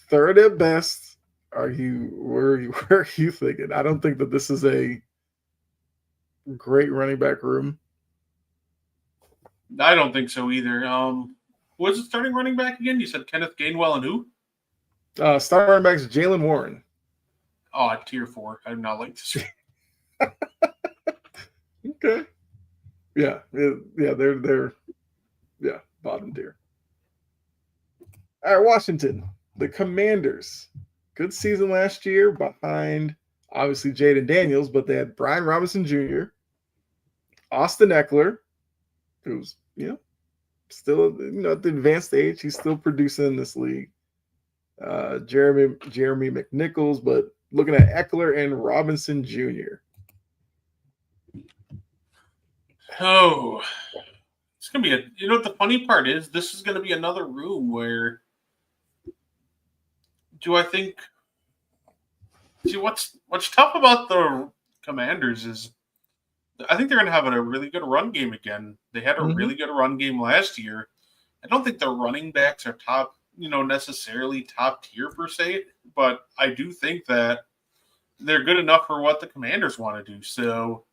third at best. Where are you thinking? I don't think that this is a great running back room. I don't think so either. Was it starting running back again? You said Kenneth Gainwell and who? Starting running back is Jalen Warren. Oh, tier 4. I do not like this. Okay. Yeah, they're bottom tier. All right, Washington, the Commanders. Good season last year behind obviously Jaden Daniels, but they had Brian Robinson Jr., Austin Eckler, who's still at the advanced age. He's still producing in this league. Jeremy McNichols, but looking at Eckler and Robinson Jr. Oh, it's gonna be what the funny part is? This is gonna be another room where. Do I think? See, what's tough about the Commanders is, I think they're gonna have a really good run game again. They had a really good run game last year. I don't think the running backs are top, necessarily top tier per se, but I do think that they're good enough for what the Commanders want to do. So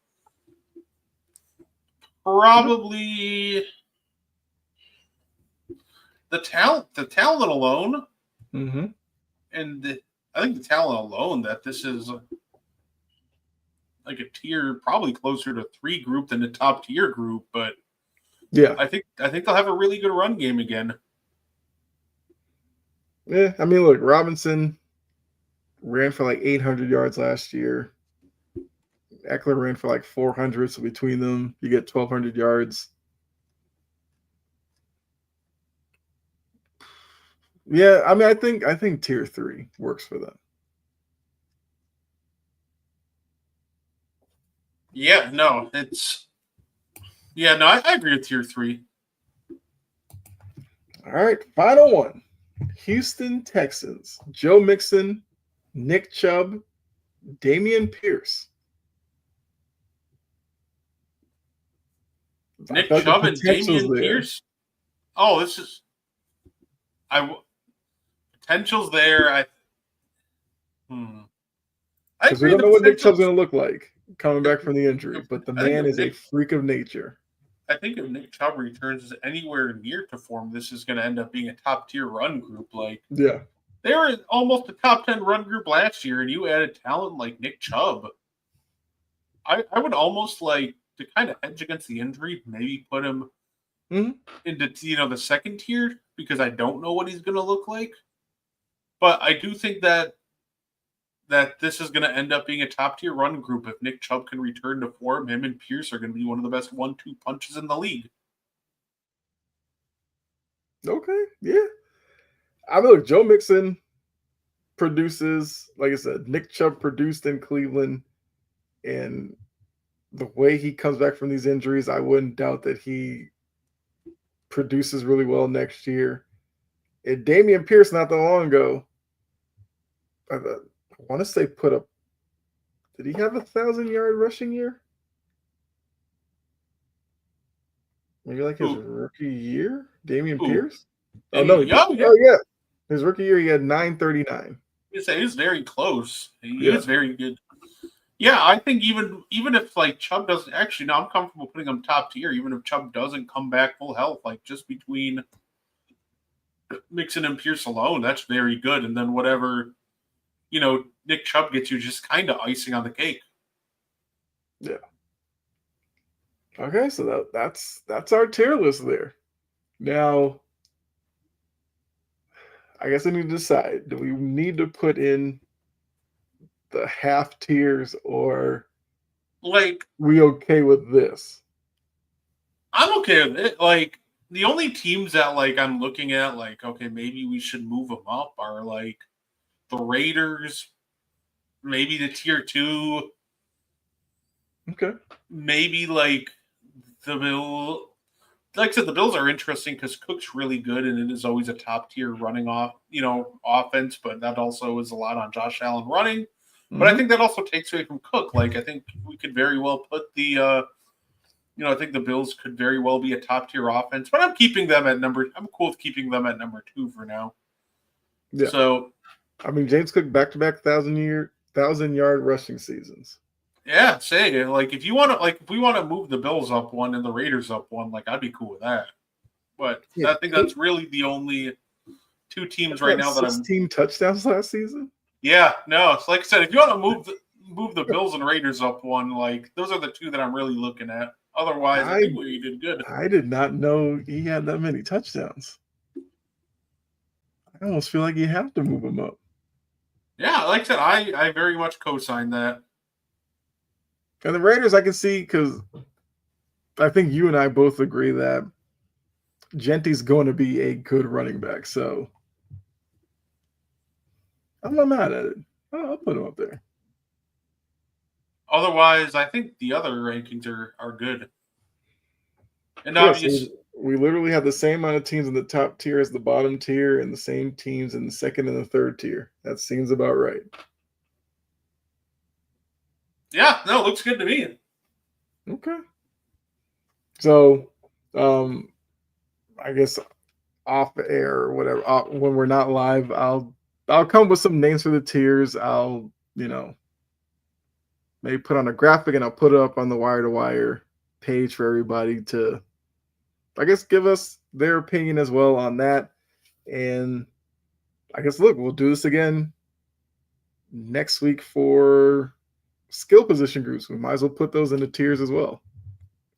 probably the talent alone, and I think the talent alone that this is like a tier probably closer to 3 group than a top tier group, but yeah, I think they'll have a really good run game again. Yeah, I mean, look, Robinson ran for like 800 yards last year. Eckler ran for like 400, so between them, you get 1,200 yards. Yeah, I mean, I think tier 3 works for them. Yeah, no, I agree with tier 3. All right, final one. Houston Texans. Joe Mixon, Nick Chubb, Damian Pierce. I Nick thought the Chubb and potential's Damian there. Pierce. Oh, this is potential's there. I Because we agree. don't The know what Nick Chubb's potential's. going to look like coming back from the injury, If, but the I think man if is a Nick, freak of nature. I think if Nick Chubb returns anywhere near to form, this is going to end up being a top tier run group. Like Yeah. they were almost a top 10 run group last year, and you added talent like Nick Chubb. I would almost like to kind of hedge against the injury, maybe put him into the second tier because I don't know what he's going to look like. But I do think that this is going to end up being a top tier run group if Nick Chubb can return to form. Him and Pierce are going to be one of the best 1-2 punches in the league. Okay. Yeah. I mean, look, Joe Mixon produces, like I said, Nick Chubb produced in Cleveland, and the way he comes back from these injuries, I wouldn't doubt that he produces really well next year. And Damian Pierce, not that long ago, I want to say put up. Did he have 1,000-yard rushing year? Maybe like his rookie year, Damian Pierce. Oh no! Yeah. Oh yeah, his rookie year he had 939. You say he's very close. He was very good. Yeah, I think even if like Chubb doesn't actually, no, I'm comfortable putting him top tier. Even if Chubb doesn't come back full health, like just between Mixon and Pierce alone, that's very good. And then whatever Nick Chubb gets you, just kind of icing on the cake. Yeah. Okay, so that's our tier list there. Now, I guess I need to decide: do we need to put in the half tiers, or like we okay with this? I'm okay with it. Like the only teams that like I'm looking at, like okay, maybe we should move them up are like the Raiders, maybe the tier 2. Okay. Maybe like the Bill. Like I said, the Bills are interesting because Cook's really good and it is always a top tier running offense, but that also is a lot on Josh Allen running. But I think that also takes away from Cook. Like I think we could very well put the I think the Bills could very well be a top tier offense, but I'm cool with keeping them at number 2 for now. Yeah. So I mean, James Cook back-to-back 1,000-yard rushing seasons. Yeah, say like if we want to move the Bills up one and the Raiders up one, like I'd be cool with that. But I think that's really the only two teams right now that 16 touchdowns last season. Yeah, no, it's like I said, if you want to move the Bills and Raiders up one, like those are the two that I'm really looking at. Otherwise, I think we did good. I did not know he had that many touchdowns. I almost feel like you have to move him up. Yeah, like I said, I very much co-sign that. And the Raiders, I can see because I think you and I both agree that Genty's going to be a good running back. So I'm not mad at it. I'll put him up there. Otherwise, I think the other rankings are good. And obviously, we literally have the same amount of teams in the top tier as the bottom tier, and the same teams in the second and the third tier. That seems about right. Yeah, no, it looks good to me. Okay. So, I guess off the air or whatever, when we're not live, I'll come with some names for the tiers. I'll maybe put on a graphic and I'll put it up on the Wire to Wire page for everybody to, I guess, give us their opinion as well on that. And I guess, look, we'll do this again next week for skill position groups. We might as well put those into tiers as well.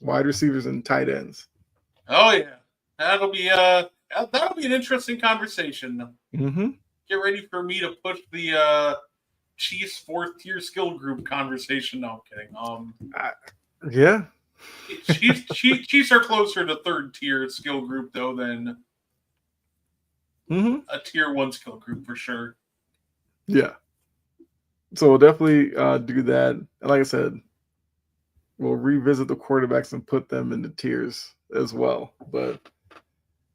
Wide receivers and tight ends. Oh yeah, that'll be an interesting conversation. Mm-hmm. Get ready for me to push the Chiefs 4th tier skill group conversation. No, I'm kidding. Yeah. Chiefs are closer to 3rd tier skill group though than a tier 1 skill group for sure. Yeah. So we'll definitely do that. And like I said, we'll revisit the quarterbacks and put them into tiers as well. But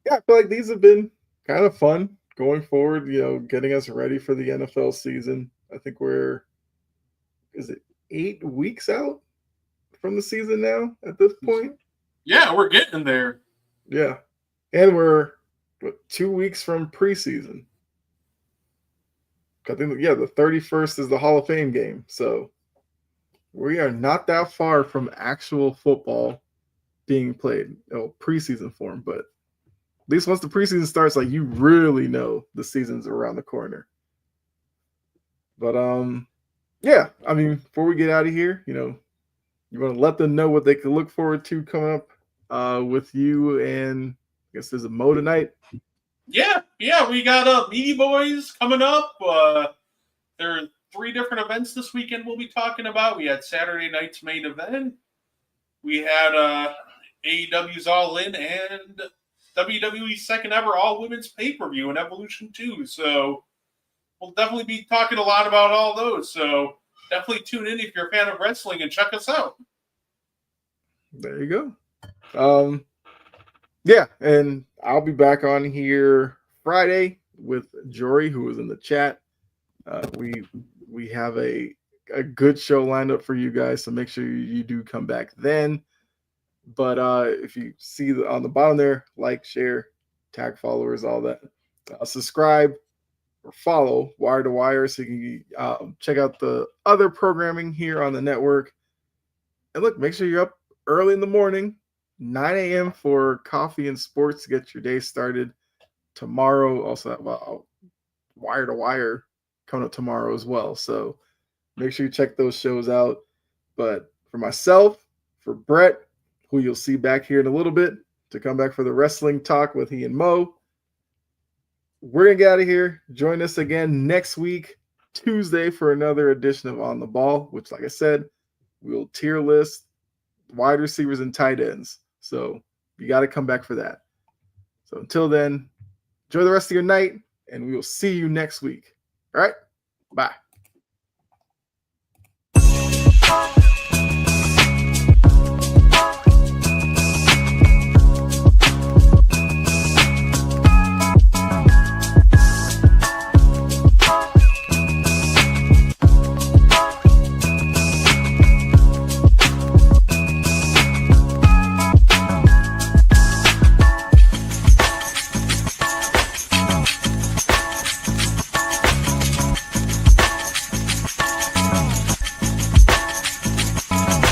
yeah, I feel like these have been kind of fun going forward, getting us ready for the NFL season. I think is it 8 weeks out from the season now at this point? Yeah, we're getting there. Yeah. And we're 2 weeks from preseason. I think, the 31st is the Hall of Fame game. So we are not that far from actual football being played, preseason form. But at least once the preseason starts, like, you really know the season's around the corner. But yeah, I mean, before we get out of here, you want to let them know what they can look forward to coming up with you, and I guess there's a Mo tonight. Yeah, we got Meaty Boys coming up. There are 3 different events this weekend we'll be talking about. We had Saturday night's main event. We had AEW's All In and WWE's second ever all women's pay-per-view in Evolution 2. So we'll definitely be talking a lot about all those. So definitely tune in if you're a fan of wrestling and check us out. There you go. Yeah, and I'll be back on here Friday with Jory, who was in the chat. We have a good show lined up for you guys, so make sure you do come back then. But if you see on the bottom there, like, share, tag followers, all that. Subscribe or follow Wire to Wire so you can check out the other programming here on the network. And look, make sure you're up early in the morning, 9 a.m. for coffee and sports to get your day started. Tomorrow, also have Wire to Wire coming up tomorrow as well. So make sure you check those shows out. But for myself, for Brett, who you'll see back here in a little bit to come back for the wrestling talk with he and Mo, we're going to get out of here. Join us again next week, Tuesday, for another edition of On the Ball, which, like I said, we'll tier list wide receivers and tight ends. So you got to come back for that. So until then, enjoy the rest of your night, and we will see you next week. All right? Bye.